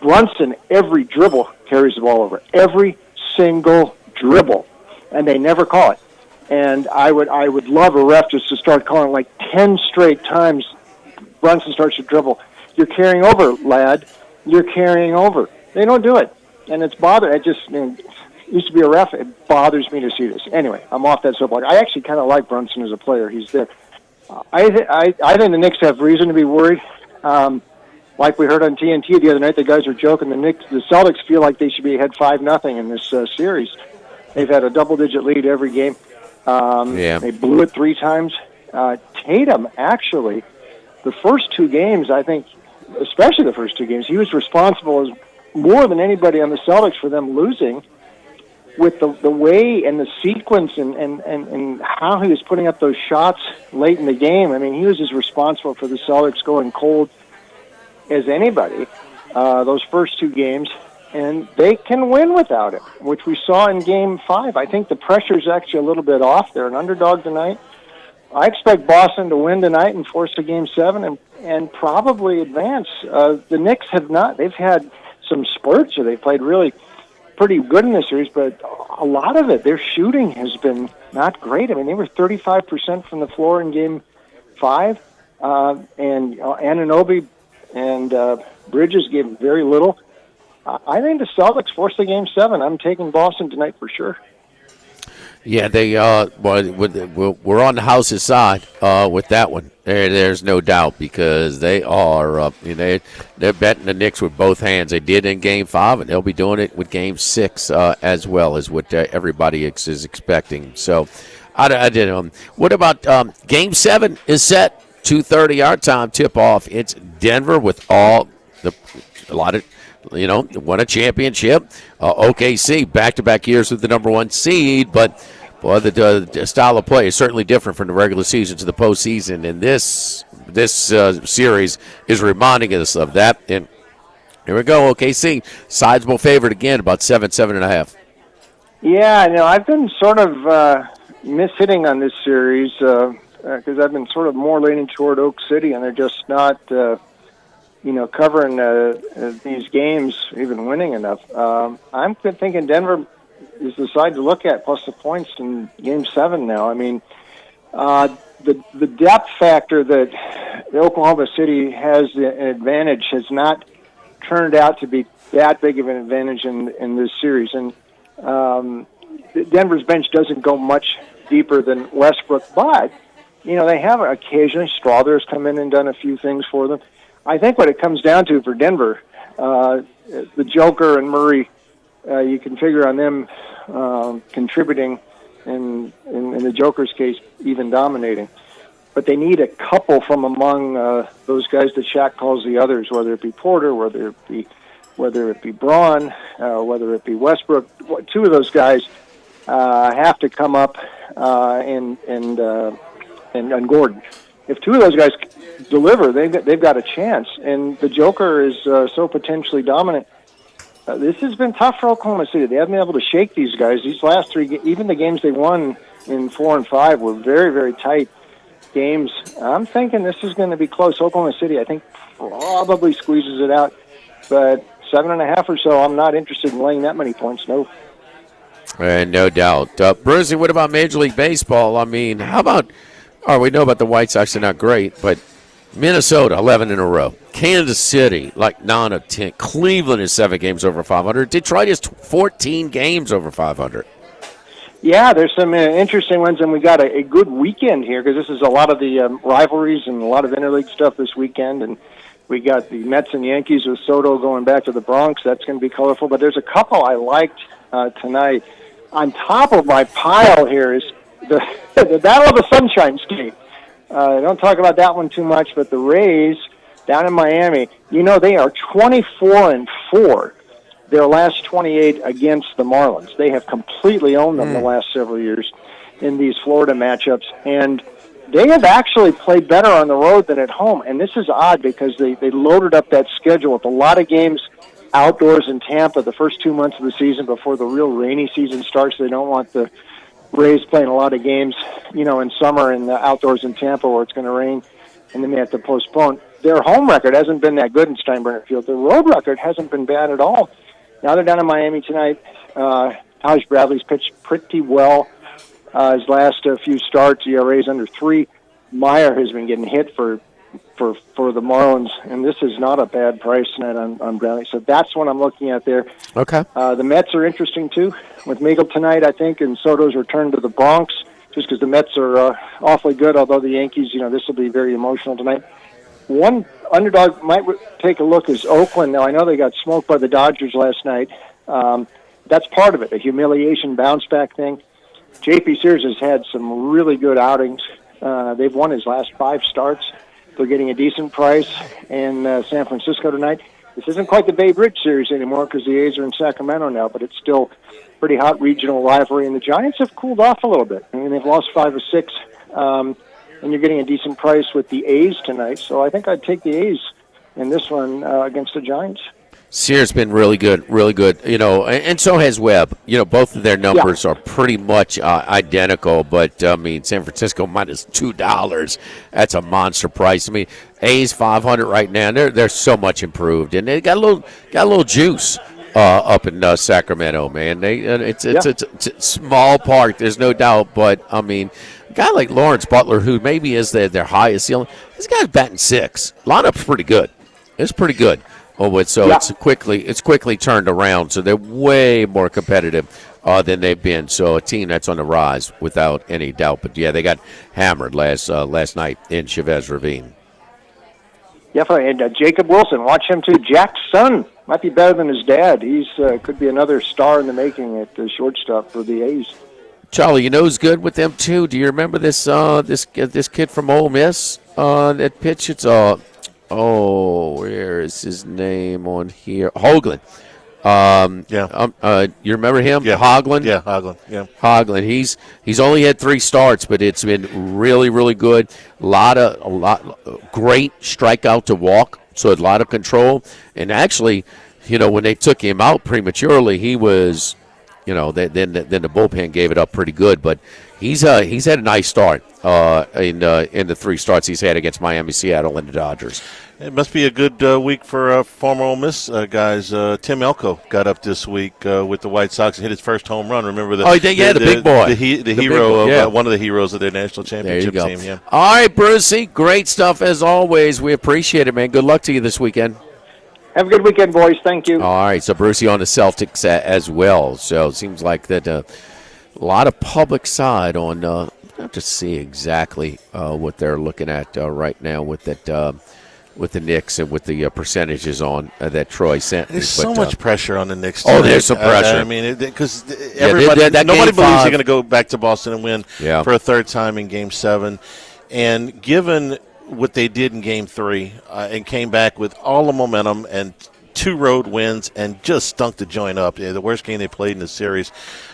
Brunson, every dribble carries the ball over. Every single dribble, and they never call it. And I would love a ref just to start calling like 10 straight times. Brunson starts to dribble. You're carrying over, lad. You're carrying over. They don't do it, and it's bothering. Used to be a ref. It bothers me to see this. Anyway, I'm off that soapbox. I actually kind of like Brunson as a player. He's there. I think the Knicks have reason to be worried. Like we heard on TNT the other night, the guys are joking. The Celtics feel like they should be ahead 5-0 in this series. They've had a double-digit lead every game. They blew it 3 times. Tatum, actually, the first 2 games, I think, especially the first 2 games, he was responsible as more than anybody on the Celtics for them losing, with the way and the sequence and how he was putting up those shots late in the game. I mean, he was as responsible for the Celtics going cold as anybody those first 2 games. And they can win without him, which we saw in Game 5. I think the pressure's actually a little bit off. They're an underdog tonight. I expect Boston to win tonight and force a Game 7 and probably advance. The Knicks have not. They've had some spurts, or they played really pretty good in this series, but a lot of it, their shooting has been not great. I mean, they were 35% from the floor in Game 5, and Anunoby and Bridges gave very little. I think the Celtics force the Game 7. I'm taking Boston tonight for sure. Yeah, they we're on the house's side with that one. There's no doubt because they are they're betting the Knicks with both hands. They did in Game 5, and they'll be doing it with Game 6 as well as what everybody is expecting. So, I did. What about Game 7 is set 2:30 our time tip off. It's Denver with a lot of. Won a championship. OKC, back-to-back years with the number 1 seed, but boy, the style of play is certainly different from the regular season to the postseason, and this series is reminding us of that. And here we go, OKC, sizable favorite again, about 7.5. Yeah, I've been sort of mishitting on this series because I've been sort of more leaning toward Oak City, and they're just not covering these games, even winning enough. I'm thinking Denver is the side to look at, plus the points in Game 7 now. I mean, the depth factor that Oklahoma City has an advantage has not turned out to be that big of an advantage in this series. And Denver's bench doesn't go much deeper than Westbrook, but, they have occasionally Strawther's come in and done a few things for them. I think what it comes down to for Denver, the Joker and Murray, you can figure on them contributing, and in the Joker's case, even dominating. But they need a couple from among those guys that Shaq calls the others, whether it be Porter, whether it be Braun, whether it be Westbrook. Two of those guys have to come up, and Gordon. If two of those guys deliver, they've got a chance. And the Joker is so potentially dominant. This has been tough for Oklahoma City. They haven't been able to shake these guys. These last three, even the games they won in 4 and 5, were very, very tight games. I'm thinking this is going to be close. Oklahoma City, I think, probably squeezes it out. But 7.5 or so, I'm not interested in laying that many points. No. And no doubt. Brucey, what about Major League Baseball? I mean, how about... we know about the White Sox. They're not great, but Minnesota, 11 in a row. Kansas City, like 9 of 10. Cleveland is 7 games over 500. Detroit is 14 games over 500. Yeah, there's some interesting ones, and we got a good weekend here because this is a lot of the rivalries and a lot of interleague stuff this weekend, and we got the Mets and Yankees with Soto going back to the Bronx. That's going to be colorful, but there's a couple I liked tonight. On top of my pile here is the Battle of the Sunshine State. Don't talk about that one too much, but the Rays down in Miami, they are 24-4. Their last 28 against the Marlins. They have completely owned them the last several years in these Florida matchups, and they have actually played better on the road than at home. And this is odd because they loaded up that schedule with a lot of games outdoors in Tampa the first 2 months of the season before the real rainy season starts. They don't want the Rays playing a lot of games, in summer and outdoors in Tampa where it's going to rain, and then they have to postpone. Their home record hasn't been that good in Steinbrenner Field. Their road record hasn't been bad at all. Now they're down in Miami tonight. Taj Bradley's pitched pretty well. His last few starts, ERA's under 3. Meyer has been getting hit for the Marlins, and this is not a bad price tonight on Bradley. So that's what I'm looking at there. Okay. The Mets are interesting, too, with Meagle tonight, I think, and Soto's return to the Bronx, just because the Mets are awfully good, although the Yankees, this will be very emotional tonight. One underdog might take a look is Oakland. Now, I know they got smoked by the Dodgers last night. That's part of it, a humiliation bounce-back thing. J.P. Sears has had some really good outings. They've won his last 5 starts. They're getting a decent price in San Francisco tonight. This isn't quite the Babe Ruth series anymore because the A's are in Sacramento now, but it's still pretty hot regional rivalry, and the Giants have cooled off a little bit. I mean, they've lost 5 of 6, and you're getting a decent price with the A's tonight, so I think I'd take the A's in this one against the Giants. Sears been really good, and so has Webb. Both of their numbers are pretty much identical, but, San Francisco minus $2. That's a monster price. I mean, A's 500 right now. They're so much improved, and they got a little juice up in Sacramento, man. It's a small park, there's no doubt, but, a guy like Lawrence Butler, who maybe is their highest ceiling, this guy's batting 6. Lineup's pretty good. It's pretty good. It's quickly turned around, so they're way more competitive than they've been. So a team that's on the rise without any doubt. But, yeah, they got hammered last night in Chavez Ravine. Yeah, and Jacob Wilson, watch him too. Jack's son might be better than his dad. He's could be another star in the making at the shortstop for the A's. Charlie, you know who's good with them too? Do you remember this this kid from Ole Miss that pitch? It's where is his name on here? Hoagland. You remember him? Yeah. Hoagland? Yeah, Hoagland. Yeah. Hoagland. He's only had 3 starts, but it's been really, really good. A lot great strikeout to walk, so a lot of control. And actually, when they took him out prematurely, he was, then the bullpen gave it up pretty good. But he's had a nice start in the 3 starts he's had against Miami, Seattle, and the Dodgers. It must be a good week for former Ole Miss guys. Tim Elko got up this week with the White Sox and hit his first home run. Remember the big boy, the hero of one of the heroes of their national championship team. Yeah. All right, Brucey, great stuff as always. We appreciate it, man. Good luck to you this weekend. Have a good weekend, boys. Thank you. All right, so Brucey on the Celtics as well. So it seems like that a lot of public side on. I have to see exactly what they're looking at right now with that. With the Knicks and with the percentages on that Troy sent me. There's so much pressure on the Knicks. There's some pressure. I mean, because nobody believes they're going to go back to Boston and win for a third time in Game 7. And given what they did in Game 3 and came back with all the momentum and 2 road wins and just stunk the joint up, the worst game they played in the series,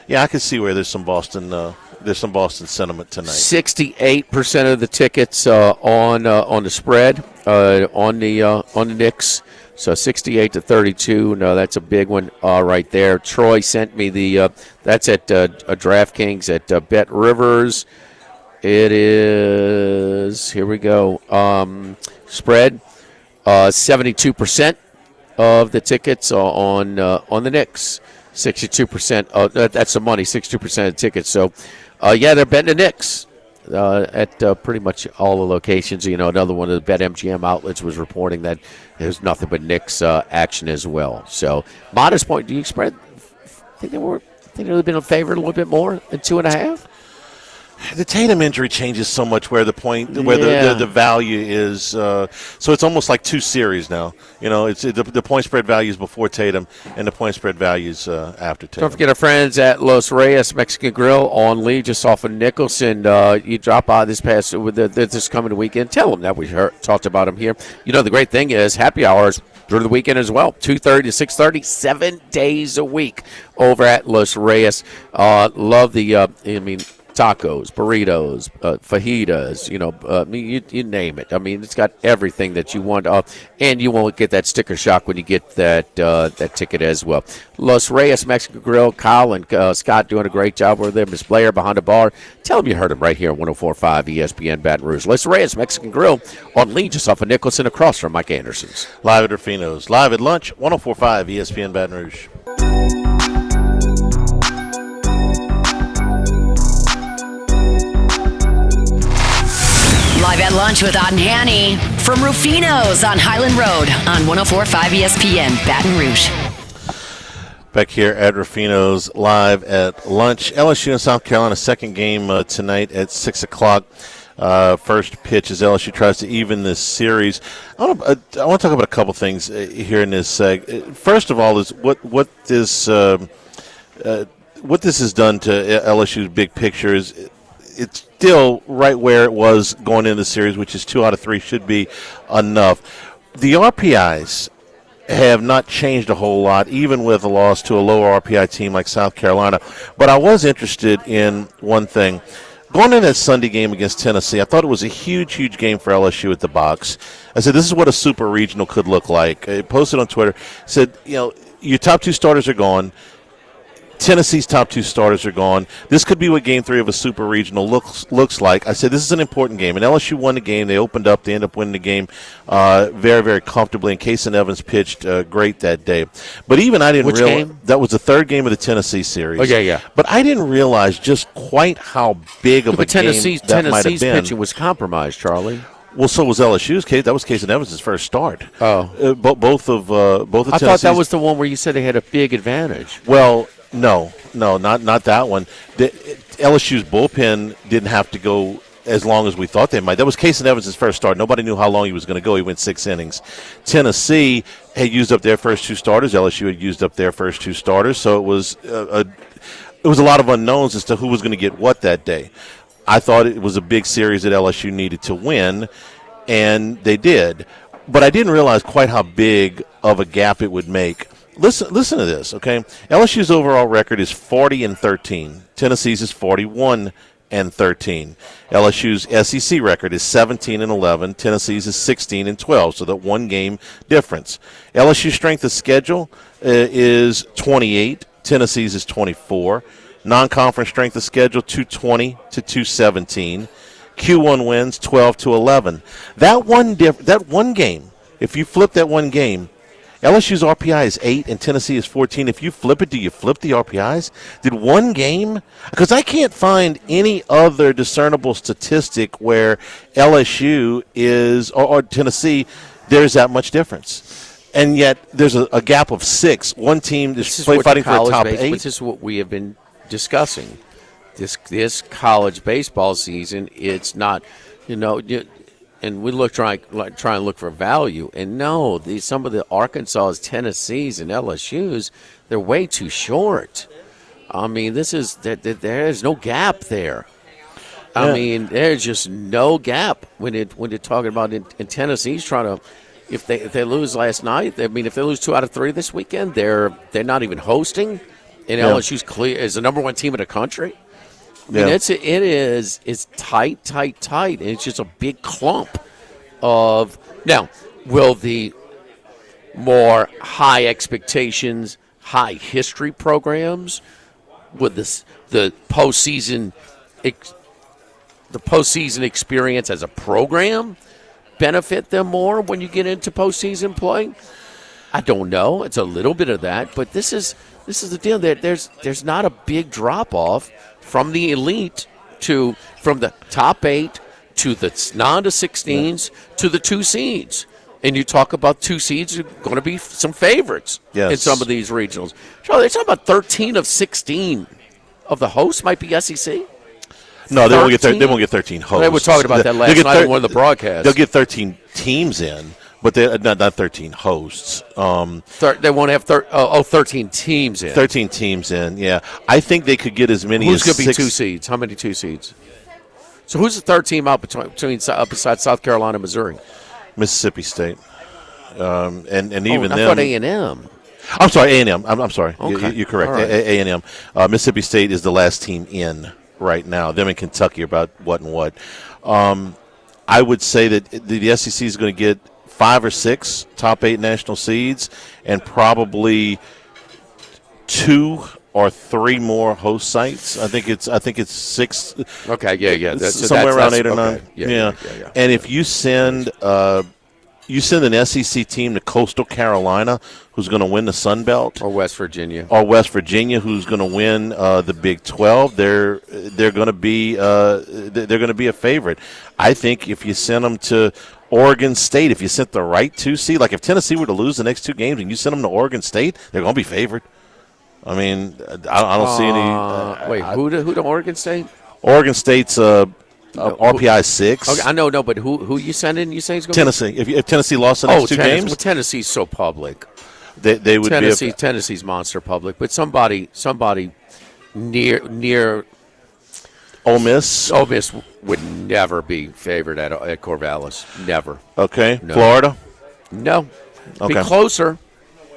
I can see where there's some Boston sentiment tonight. 68% of the tickets on the spread on the Knicks. So 68-32. No, that's a big one right there. Troy sent me that's at DraftKings at Bet Rivers. It is, here we go. Spread 72% of the tickets on the Knicks. 62%. That's the money. 62% of the tickets. So. They're betting the Knicks at pretty much all the locations. Another one of the BetMGM outlets was reporting that there's nothing but Knicks action as well. So, modest point. Do you think they would have been in favor a little bit more than 2.5? The Tatum injury changes so much where the value is. So it's almost like 2 series now. It's the point spread values before Tatum and the point spread values after Tatum. Don't forget our friends at Los Reyes Mexican Grill on Lee, just off of Nicholson. You drop by this coming weekend. Tell them that we talked about them here. The great thing is happy hours during the weekend as well. 2:30 to 6:30, 7 days a week over at Los Reyes. Love the tacos, burritos, fajitas, you name it. I mean, it's got everything that you want, and you won't get that sticker shock when you get that ticket as well. Los Reyes Mexican Grill, Kyle and Scott doing a great job over there. Miss Blair behind the bar. Tell them you heard them right here on 104.5 ESPN Baton Rouge. Los Reyes Mexican Grill on Lee, just off of Nicholson, across from Mike Anderson's. Live at Rufino's. Live at lunch, 104.5 ESPN Baton Rouge. Live at lunch with Otten Hanny from Rufino's on Highland Road on 104.5 ESPN Baton Rouge. Back here at Rufino's, live at lunch. LSU and South Carolina, second game tonight at 6 o'clock. First pitch as LSU tries to even this series. I want to talk about a couple things here in this seg. First of all, is what this has done to LSU's big picture is it's still right where it was going into the series, which is 2 out of 3 should be enough. The RPIs have not changed a whole lot, even with a loss to a lower RPI team like South Carolina. But I was interested in one thing. Going into that Sunday game against Tennessee, I thought it was a huge, huge game for LSU at the box. I said, this is what a super regional could look like. I posted on Twitter, said, your top 2 starters are gone. Tennessee's top 2 starters are gone. This could be what Game 3 of a super regional looks like. I said this is an important game, and LSU won the game. They opened up. They ended up winning the game very, very comfortably, and Kason Evans pitched great that day. But even I didn't realize that was the third game of the Tennessee series. Oh, yeah. But I didn't realize just quite how big of a game that might have been. Tennessee's pitching was compromised, Charlie. Well, so was LSU's case. That was Kason Evans' first start. Oh, both of I thought that was the one where you said they had a big advantage. Well, No, not that one. LSU's bullpen didn't have to go as long as we thought they might. That was Casey Evans' first start. Nobody knew how long he was going to go. He went 6 innings. Tennessee had used up their first 2 starters. LSU had used up their first 2 starters. So it was a lot of unknowns as to who was going to get what that day. I thought it was a big series that LSU needed to win, and they did. But I didn't realize quite how big of a gap it would make. Listen to this, okay? LSU's overall record is 40-13. Tennessee's is 41-13. LSU's SEC record is 17-11. Tennessee's is 16-12. So that 1 game difference. LSU's strength of schedule is 28. Tennessee's is 24. Non-conference strength of schedule 220 to 217. Q1 wins 12-11. That one game, if you flip that 1 game, LSU's RPI is 8 and Tennessee is 14. If you flip it, do you flip the RPIs? Did 1 game? Because I can't find any other discernible statistic where LSU is, or Tennessee, there's that much difference. And yet there's a gap of 6. One team is fighting for a top 8. This is what we have been discussing. This college baseball season, it's not, and we try and look for value. And no, some of the Arkansas, Tennessees, and LSU's, they're way too short. I mean, there's no gap there. I mean, there's just no gap when you're talking about in Tennessee's trying to. If they lose last night, if they lose 2 out of 3 this weekend, they're not even hosting. And LSU's clear is the number 1 team in the country. I mean, it's tight, and it's just a big clump of. Now, will the more high expectations, high history programs, with the postseason experience as a program benefit them more when you get into postseason play? I don't know. It's a little bit of that, but this is the deal. There's not a big drop off from the elite from the top 8 to the non-16s to the 2 seeds. And you talk about 2 seeds are going to be some favorites in some of these regionals. Charlie, they're talking about 13 of 16 of the hosts might be SEC. No, they won't get 13 hosts. They were talking about that last night in one of the broadcasts. They'll get 13 teams in, but they're not 13 hosts. They won't have 13 teams in. 13 teams in, yeah. I think they could get as many Who's as going to be 2 seeds? How many 2 seeds? So who's the third team out besides South Carolina and Missouri? Mississippi State. And even I them. thought A&M. I'm sorry, A&M. I'm sorry. Okay. You're correct. Right. A&M. Mississippi State is the last team in right now. Them in Kentucky are about what and what. I would say that the SEC is going to get 5 or 6 top 8 national seeds and probably 2 or 3 more host sites. I think it's 6. Okay, yeah. Somewhere around 8 or 9. Okay. Yeah. And if you send an SEC team to Coastal Carolina, who's going to win the Sun Belt, or West Virginia, who's going to win the Big 12, they're going to be a favorite. I think if you send them to Oregon State, if you sent the right 2 seed, like if Tennessee were to lose the next 2 games and you send them to Oregon State, they're going to be favored. I mean, I don't see any. Wait, who to Oregon State? Oregon State's RPI 6. Okay, I know, no, but who you sending? You saying it's going Tennessee. If Tennessee lost the next 2 games, well, Tennessee's so public. They would be Tennessee's monster public, but somebody near Ole Miss. Ole Miss would never be favored at Corvallis. Never. Okay. No. Florida. No. Okay. Be closer.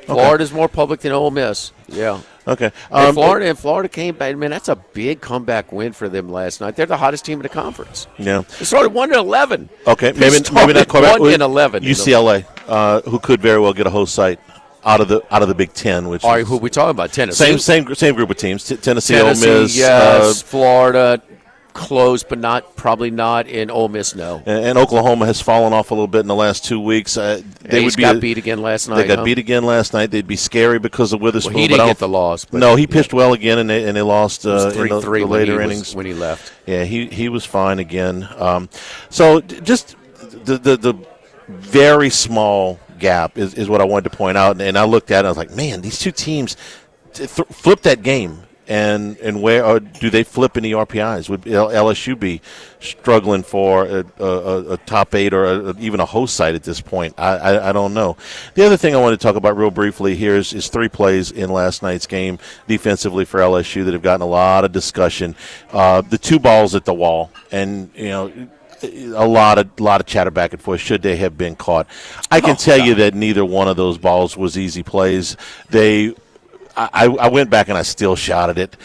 Florida's more public than Ole Miss. Yeah. Okay. And Florida came back. Man, that's a big comeback win for them last night. They're the hottest team in the conference. Yeah. They started 1-11. Okay. Maybe not quite 1-11. UCLA, who could very well get a host site out of the Big Ten. Which all right, who are we talking about? Tennessee. Same group of teams. Tennessee, Ole Miss. Yes. Florida. Close, but probably not in Ole Miss. No, and Oklahoma has fallen off a little bit in the last 2 weeks. They got beat again last night. They got beat again last night. They'd be scary because of Witherspoon. Well, he didn't get the loss. But no, he pitched well again, and they lost in the later innings when he left. Yeah, he was fine again. So just the very small gap is what I wanted to point out, and I looked at it. And I was like, man, these 2 teams. flip that game. And where or do they flip in the RPIs? Would LSU be struggling for a top 8 or even a host site at this point? I don't know. The other thing I want to talk about real briefly here is 3 plays in last night's game defensively for LSU that have gotten a lot of discussion. The 2 balls at the wall, and a lot of chatter back and forth. Should they have been caught? I can tell you that neither one of those balls was easy plays. I went back and I still shot at it.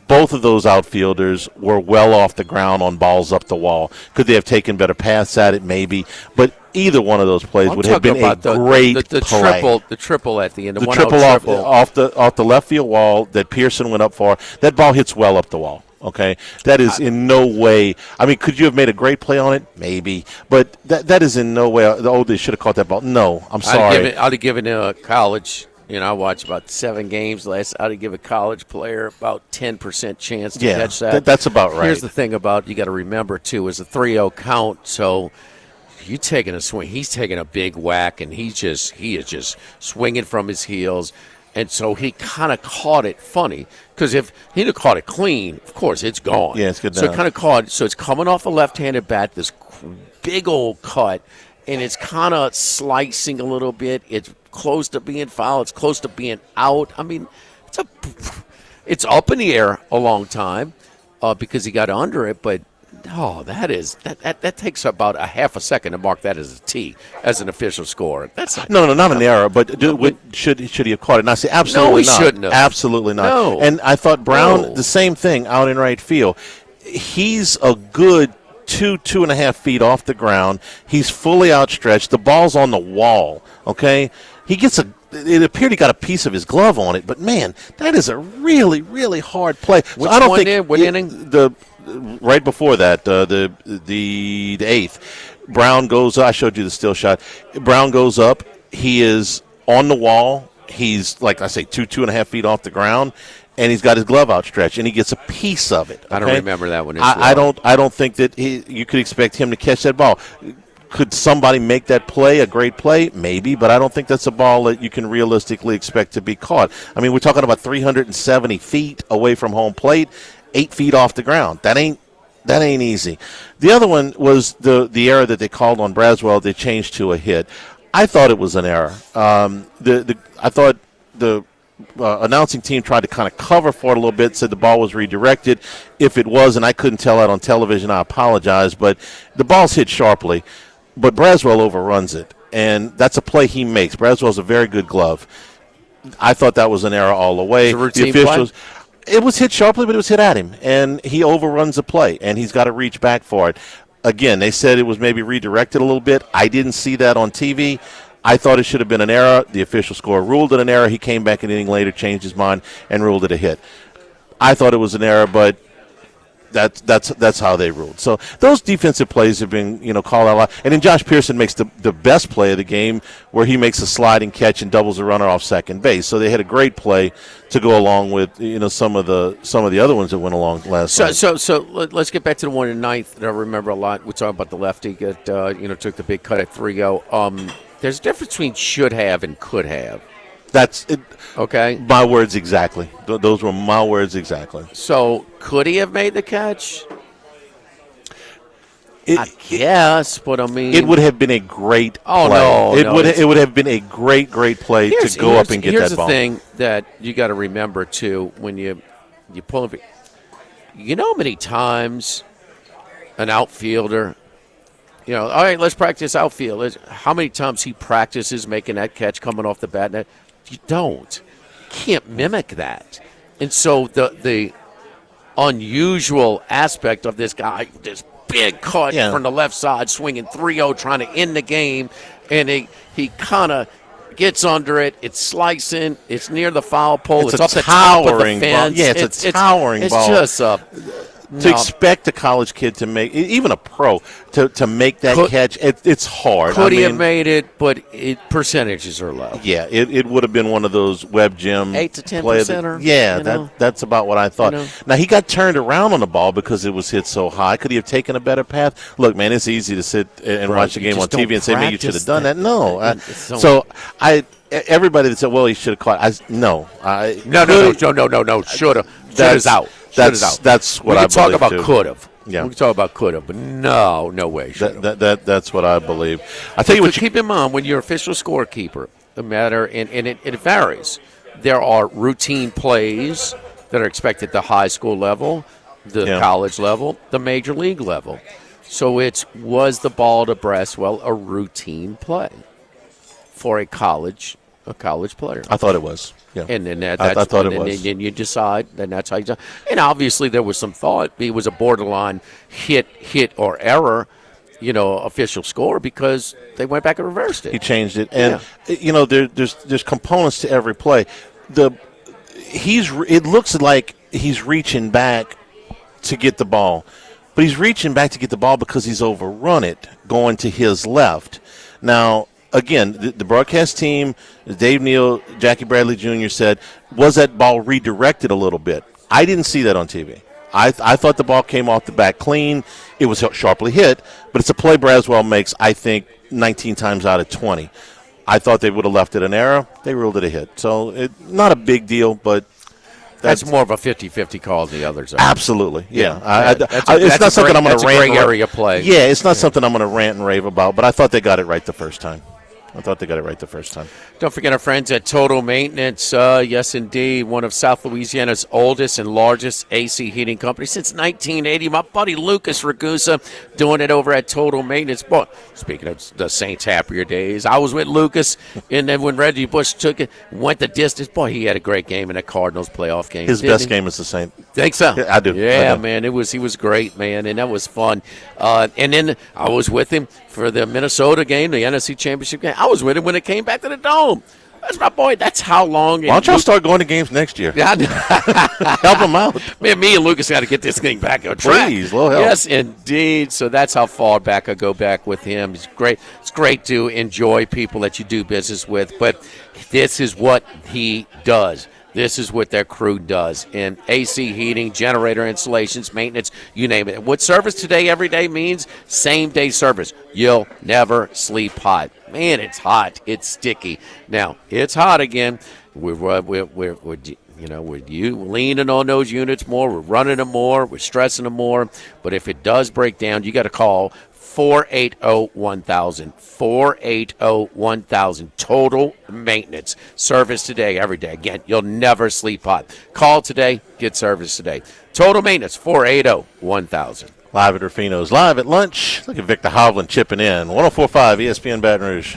Both of those outfielders were well off the ground on balls up the wall. Could they have taken better paths at it? Maybe. But either one of those plays would have been a great play. The triple at the end. The triple off the left field wall that Pearson went up for. That ball hits well up the wall. Okay, that is in no way. I mean, could you have made a great play on it? Maybe, but that is in no way. They should have caught that ball. No, I'm sorry. I'd have given college. I watched about 7 games last. I'd give a college player about 10% chance to catch that. That's about right. Here's the thing about you got to remember too is a 3-0 count. So you taking a swing, he's taking a big whack, and he is just swinging from his heels, and so he kind of caught it funny because if he'd have caught it clean, of course it's gone. Yeah, it's good. So it kind of caught. So it's coming off a left-handed bat, this big old cut, and it's kind of slicing a little bit. It's close to being foul. It's close to being out. I mean, it's up in the air a long time because he got under it. But that takes about a half a second to mark that as a T as an official score. That's not an error. But should he have caught it? And I say absolutely not. No, he shouldn't have. Absolutely not. No. And I thought Brown the same thing out in right field. He's a good 2.5 feet off the ground. He's fully outstretched. The ball's on the wall. Okay. It appeared he got a piece of his glove on it, but man, that is a really, really hard play. Which I don't think what inning? Right before that, the 8th. Brown goes. I showed you the still shot. Brown goes up. He is on the wall. He's like I say, 2.5 feet off the ground, and he's got his glove outstretched, and he gets a piece of it. Okay? I don't remember that one. I don't think that you could expect him to catch that ball. Could somebody make that play a great play? Maybe, but I don't think that's a ball that you can realistically expect to be caught. I mean, we're talking about 370 feet away from home plate, 8 feet off the ground. That ain't easy. The other one was the error that they called on Braswell. They changed to a hit. I thought it was an error. I thought the announcing team tried to kind of cover for it a little bit, said the ball was redirected. If it was, and I couldn't tell that on television, I apologize, but the ball's hit sharply. But Braswell overruns it, and that's a play he makes. Braswell's a very good glove. I thought that was an error all the way. The officials, it was hit sharply, but it was hit at him, and he overruns the play, and he's got to reach back for it. Again, they said it was maybe redirected a little bit. I didn't see that on TV. I thought it should have been an error. The official score ruled it an error. He came back an inning later, changed his mind, and ruled it a hit. I thought it was an error, but that's how they ruled. So those defensive plays have been called out a lot. And then Josh Pearson makes the best play of the game, where he makes a sliding catch and doubles a runner off second base. So they had a great play to go along with some of the other ones that went along last night. So let's get back to the one in ninth that I remember a lot. We're talking about the lefty that took the big cut at 3-0. There's a difference between should have and could have. That's it. Okay. My words exactly. Those were my words exactly. So could he have made the catch? I guess, but I mean, it would have been a great play. No, it would have been a great play to go up and get that ball. Here's the thing that you got to remember too when you pull it. You know how many times an outfielder, all right, let's practice outfield. How many times he practices making that catch coming off the bat net? You don't. You can't mimic that. And so the unusual aspect of this guy, this big cut from the left side, swinging 3-0, trying to end the game, and he kind of gets under it. It's slicing. It's near the foul pole. It's off the top of the fence. Yeah, it's a towering ball. It's just to expect a college kid to make, even a pro, to make that catch, it's hard. Could he have made it, but percentages are low. Yeah, it would have been one of those web gym 8 to 10%. Yeah, that's about what I thought. Now, he got turned around on the ball because it was hit so high. Could he have taken a better path? Look, man, it's easy to sit and watch the game on TV and say, man, you should have done that. No. everybody that said, well, he should have caught. No. No. Should have. Should is out. That's what I believe. We can talk about could have. Yeah. We can talk about could have, but no way. That's what I believe. I tell you what. Keep in mind when you're official scorekeeper, the matter and it varies. There are routine plays that are expected at the high school level, the college level, the major league level. So was the ball to Braswell a routine play for a college player? I thought it was. Yeah. And then I thought it was. And you decide, then that's how you decide. And obviously there was some thought. It was a borderline hit or error, official score because they went back and reversed it. He changed it. And, there's components to every play. It looks like he's reaching back to get the ball. But he's reaching back to get the ball because he's overrun it going to his left. Now, again, the broadcast team, Dave Neal, Jackie Bradley Jr. said, was that ball redirected a little bit? I didn't see that on TV. I thought the ball came off the bat clean. It was sharply hit, but it's a play Braswell makes, I think, 19 times out of 20. I thought they would have left it an error. They ruled it a hit. So not a big deal, but that's more of a 50-50 call than the others are. Absolutely, yeah. It's not something I'm going to rant. That's a gray area play. Yeah, it's not something I'm going to rant and rave about, but I thought they got it right the first time. Don't forget our friends at Total Maintenance. Yes, indeed, one of South Louisiana's oldest and largest AC heating companies since 1980. My buddy Lucas Ragusa doing it over at Total Maintenance. Boy, speaking of the Saints' happier days, I was with Lucas, and then when Reggie Bush took it, went the distance. Boy, he had a great game in that Cardinals playoff game. His best game is the Saints. Think so? Yeah, I do. Yeah, man, he was great, man, and that was fun. And then I was with him for the Minnesota game, the NFC Championship game. I was with him when it came back to the Dome. That's my boy. That's how long. Why don't y'all start going to games next year? Yeah, help him out. Man, me and Lucas got to get this thing back on track. Please, little help. Yes, indeed. So that's how far back I go back with him. It's great. It's great to enjoy people that you do business with, but this is what he does. This is what their crew does in AC heating, generator installations, maintenance, you name it. What service today, every day means same-day service. You'll never sleep hot. Man, it's hot. It's sticky. Now, it's hot again. We're leaning on those units more. We're running them more. We're stressing them more. But if it does break down, you got to call 480-1000. 480-1000. Total Maintenance. Service today, every day. Again, you'll never sleep hot. Call today. Get service today. Total Maintenance. 480-1000. Live at Rufino's. Live at lunch. Look at Victor Hovland chipping in. 104.5 ESPN Baton Rouge.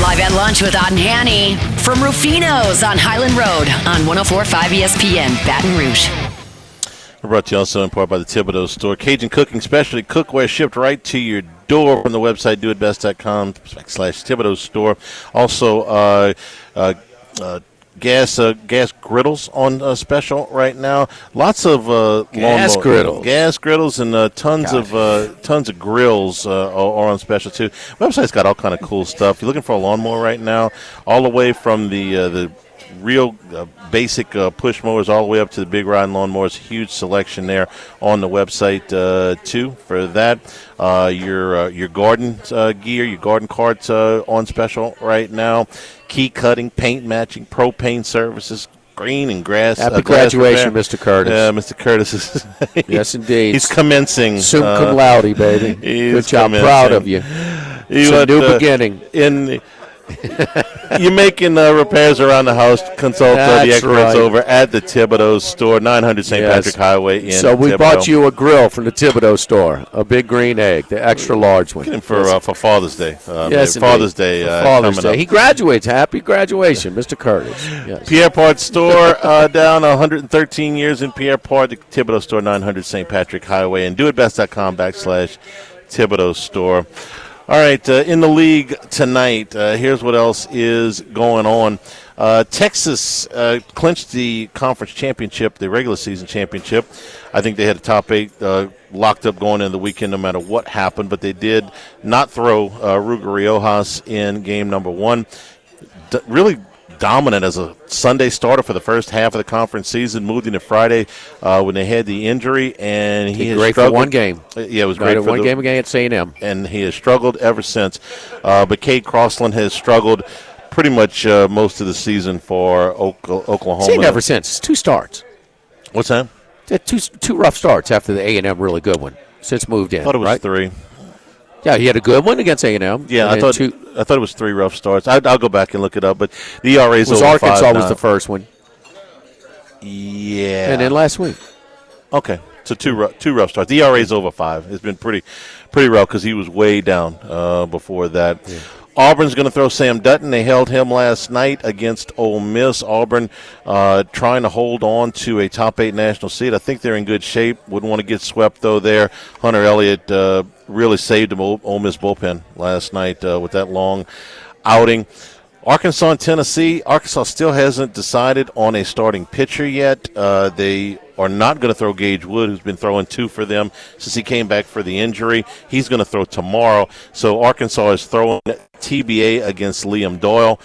Live at lunch with Otten Hanny from Rufino's on Highland Road on 104.5 ESPN Baton Rouge. We're brought to you also in part by the Thibodeau Store. Cajun Cooking Specialty cookware shipped right to your door from the website doitbest.com/Thibodeau Store. Also, gas griddles on special right now. Lots of gas griddles and tons of grills are on special too. Website's got all kind of cool stuff. You're looking for a lawnmower right now, all the way from the real basic push mowers all the way up to the big riding lawnmowers. Huge selection there on the website too for that. Your garden gear, your garden carts on special right now. Key cutting, paint matching, propane services, green and grass. Happy graduation, Mr. Curtis. Yeah, Mr. Curtis is. Yes, indeed. He's commencing. Summa cum laude, baby. Good job. Proud of you. It's a new beginning. You're making repairs around the house. Consult the experts over at the Thibodeau Store, 900 St. Patrick Highway in So we Thibodeau. bought you a grill from the Thibodeau Store, a big green egg, the extra large one. Get him for Father's Day. Yes, Father's Day. Father's Day. He graduates. Happy graduation, Mr. Curtis. Yes. Pierre Part Store down 113 years in Pierre Part. The Thibodeau Store, 900 St. Patrick Highway, and doitbest.com/Thibodeau Store. All right, in the league tonight, here's what else is going on. Texas clinched the conference championship, the regular season championship. I think they had a top 8 locked up going into the weekend no matter what happened, but they did not throw Ruger Riojas in game number 1. Really dominant as a Sunday starter for the first half of the conference season, moved into Friday when they had the injury, and he has great struggled. For one game. Yeah, it was great for one game against A&M. And he has struggled ever since. But Cade Crossland has struggled pretty much most of the season for Oklahoma. Seen ever since. It's 2 starts. What's that? Two rough starts after the A&M really good one. Since moved in, I thought it was right? 3. Yeah, he had a good one against A&M. Yeah, I thought it was 3 rough starts. I'll go back and look it up, but the ERA is over Arkansas 5 was now. the first one. Yeah. And then last week. Okay, so two rough starts. The ERA is over 5. It's been pretty rough because he was way down before that. Yeah. Auburn's going to throw Sam Dutton. They held him last night against Ole Miss. Auburn trying to hold on to a top 8 national seed. I think they're in good shape. Wouldn't want to get swept, though, there. Hunter Elliott really saved him Ole Miss bullpen last night with that long outing. Arkansas and Tennessee. Arkansas still hasn't decided on a starting pitcher yet. They are not going to throw Gage Wood, who's been throwing 2 for them since he came back for the injury. He's going to throw tomorrow. So Arkansas is throwing TBA against Liam Doyle.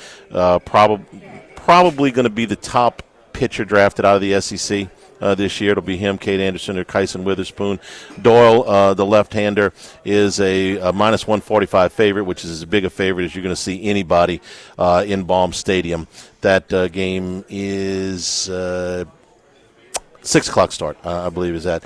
Probably going to be the top pitcher drafted out of the SEC. This year. It'll be him, Cade Anderson, or Kyson Witherspoon. Doyle, the left-hander, is a minus 145 favorite, which is as big a favorite as you're going to see anybody in Baum Stadium. That game is 6 o'clock start, I believe is that.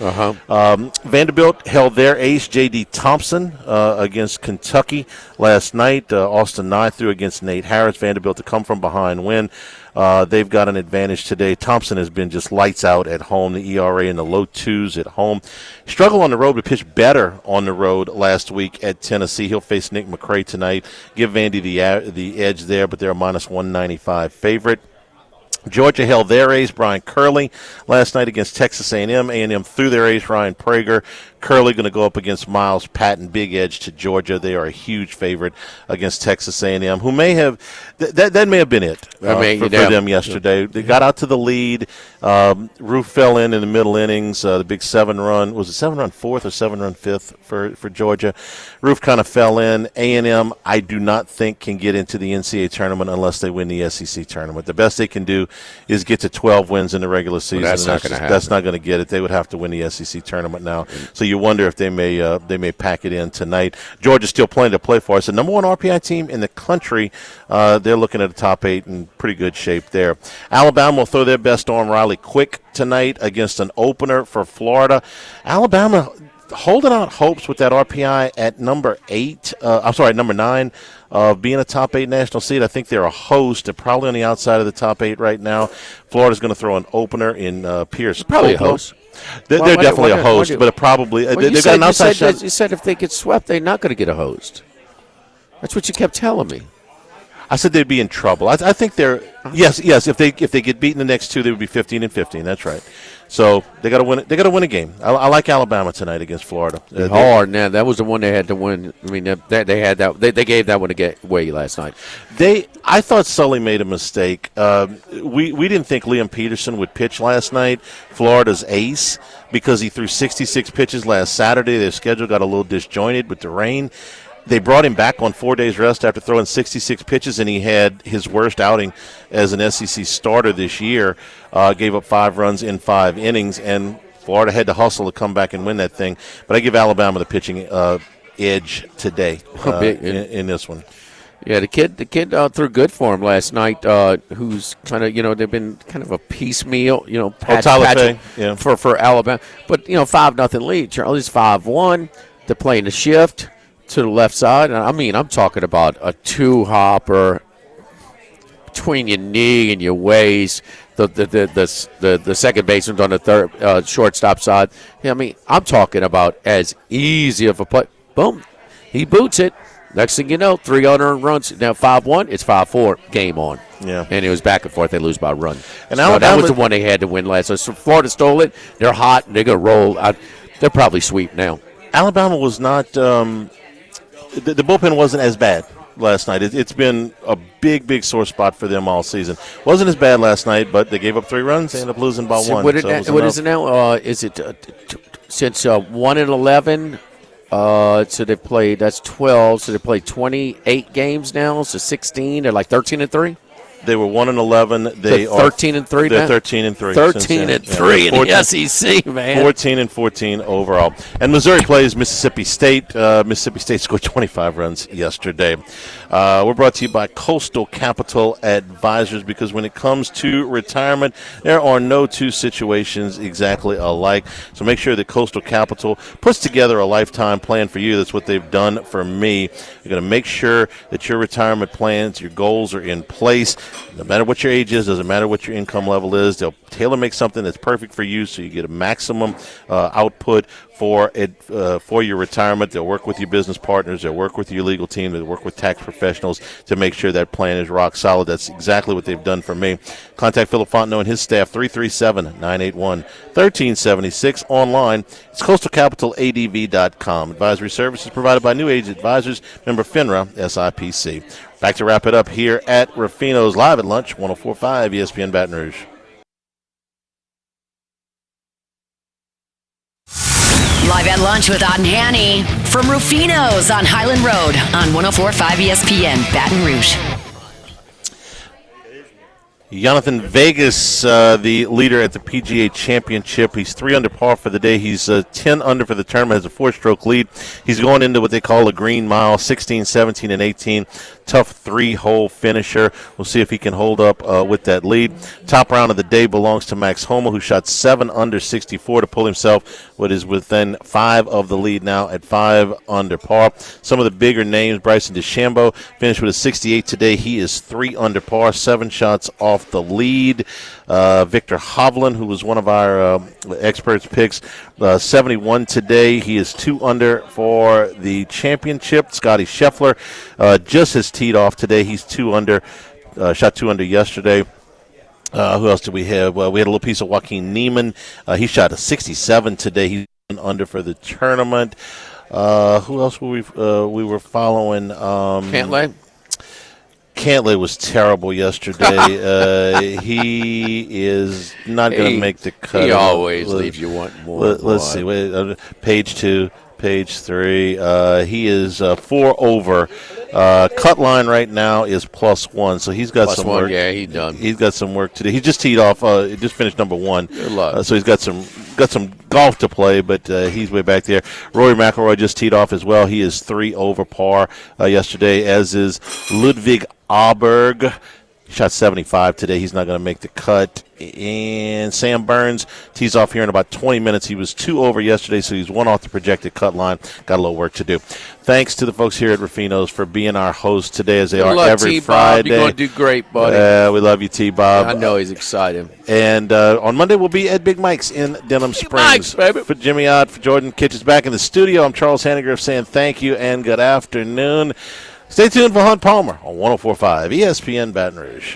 Vanderbilt held their ace, J.D. Thompson, against Kentucky last night. Austin Nye threw against Nate Harris. Vanderbilt to come from behind win. They've got an advantage today. Thompson has been just lights out at home. The ERA in the low 2s at home. Struggled on the road, but pitched better on the road last week at Tennessee. He'll face Nick McCray tonight. Give Vandy the edge there, but they're a minus 195 favorite. Georgia held their ace, Brian Curley, last night against Texas A&M. A&M threw their ace, Ryan Prager. Curley going to go up against Miles Patton, big edge to Georgia. They are a huge favorite against Texas A&M, who may have that may have been it for them yesterday. They got out to the lead. Roof fell in the middle innings. The big 7-run, was it 7-run fourth or 7-run fifth for Georgia? Roof kind of fell in. A&M, I do not think can get into the NCAA tournament unless they win the SEC tournament. The best they can do is get to 12 wins in the regular season. Well, that's not going to happen. That's not going to get it. They would have to win the SEC tournament now. So you wonder if they may pack it in tonight. Georgia's still playing to play for. It's the number 1 RPI team in the country. They're looking at a top 8 in pretty good shape there. Alabama will throw their best arm, Riley Quick, tonight against an opener for Florida. Alabama holding out hopes with that RPI at number 9 of being a top 8 national seed. I think they're a host. They're probably on the outside of the top 8 right now. Florida's going to throw an opener in Pierce. Probably a host. They're definitely a host, but probably they've got an outside shot. You said if they get swept, they're not going to get a host. That's what you kept telling me. I said they'd be in trouble. I think they're yes. If they get beaten the next 2, they would be 15-15. That's right. So they got to win. They got to win a game. I like Alabama tonight against Florida. Hard now. That was the one they had to win. I mean, they had that. They gave that one away last night. I thought Sully made a mistake. We didn't think Liam Peterson would pitch last night, Florida's ace, because he threw 66 pitches last Saturday. Their schedule got a little disjointed with the rain. They brought him back on 4 days rest after throwing 66 pitches, and he had his worst outing as an SEC starter this year. Gave up 5 runs in 5 innings, and Florida had to hustle to come back and win that thing. But I give Alabama the pitching edge today in this one. Yeah, the kid threw good for him last night. Who's kind of they've been kind of a piecemeal Tyler Fay, for Alabama, but 5-0 lead. Charlie's 5-1. They're playing the shift to the left side. I mean, I'm talking about a 2-hopper between your knee and your waist. The second baseman's on the third shortstop side. I mean, I'm talking about as easy of a play. Boom, he boots it. Next thing you know, 3 unearned runs. Now 5-1, it's 5-4. Game on. Yeah, and it was back and forth. They lose by a run. And so that was the one they had to win last. So Florida stole it. They're hot. And they're gonna roll. They're probably sweep now. Alabama was not. The bullpen wasn't as bad last night. It's been a big sore spot for them all season. Wasn't as bad last night, but they gave up 3 runs. They ended up losing by 1. What is it now? Is it since 1-11? So they played. That's 12. So they played 28 games now. So 16. They're like 13-3. They were 1-11. They are 13-3. They're 13-3. 13-3 in the SEC, man. 14-14 overall. And Missouri plays Mississippi State. Mississippi State scored 25 runs yesterday. We're brought to you by Coastal Capital Advisors, because when it comes to retirement, there are no two situations exactly alike. So make sure that Coastal Capital puts together a lifetime plan for you. That's what they've done for me. You're going to make sure that your retirement plans, your goals are in place. No matter what your age is, doesn't matter what your income level is, they'll tailor make something that's perfect for you so you get a maximum output for your retirement. They'll work with your business partners. They'll work with your legal team. They'll work with tax professionals to make sure that plan is rock solid. That's exactly what they've done for me. Contact Philip Fontenot and his staff, 337-981-1376. Online, it's coastalcapitaladv.com. Advisory services provided by New Age Advisors, member FINRA, SIPC. Back to wrap it up here at Ruffino's Live at Lunch, 104.5 ESPN Baton Rouge. Live at Lunch with Otten Hanny from Rufino's on Highland Road on 104.5 ESPN Baton Rouge. Jonathan Vegas, the leader at the PGA Championship. He's 3 under par for the day. He's 10 under for the tournament, has a 4-stroke lead. He's going into what they call a green mile, 16, 17, and 18. Tough 3-hole finisher. We'll see if he can hold up with that lead. Top round of the day belongs to Max Homa, who shot 7 under 64 to pull himself what is within 5 of the lead now at 5 under par. Some of the bigger names, Bryson DeChambeau finished with a 68 today. He is 3 under par, 7 shots off the lead. Victor Hovland, who was one of our experts' picks, 71 today. He is 2 under for the championship. Scotty Scheffler just has teed off today. He's 2 under, shot 2 under yesterday. Who else did we have? Well, we had a little piece of Joaquin Neiman. He shot a 67 today. He's 1 under for the tournament. Who else were we were following? Cantlay was terrible yesterday. He is not going to make the cut. He always leaves you wanting more. Let's see. Wait, page 2, page 3. He is 4 over. Cut line right now is +1, so he's got some work. Yeah, he's done. He's got some work to do. He just teed off. He just finished number 1. Good luck. So he's got some golf to play, but he's way back there. Rory McIlroy just teed off as well. He is 3 over par yesterday, as is Ludwig Aberg. Shot 75 today. He's not going to make the cut. And Sam Burns tees off here in about 20 minutes. He was 2 over yesterday, so he's 1 off the projected cut line. Got a little work to do. Thanks to the folks here at Ruffino's for being our host today, as they are every Friday. You're going to do great, buddy. We love you, T-Bob. I know he's excited. And on Monday, we'll be at Big Mike's in Denham Springs. Mike's, baby. For Jimmy Ott, for Jordan Kitchens back in the studio, I'm Charles Hanniger saying thank you and good afternoon. Stay tuned for Hunt Palmer on 104.5 ESPN Baton Rouge.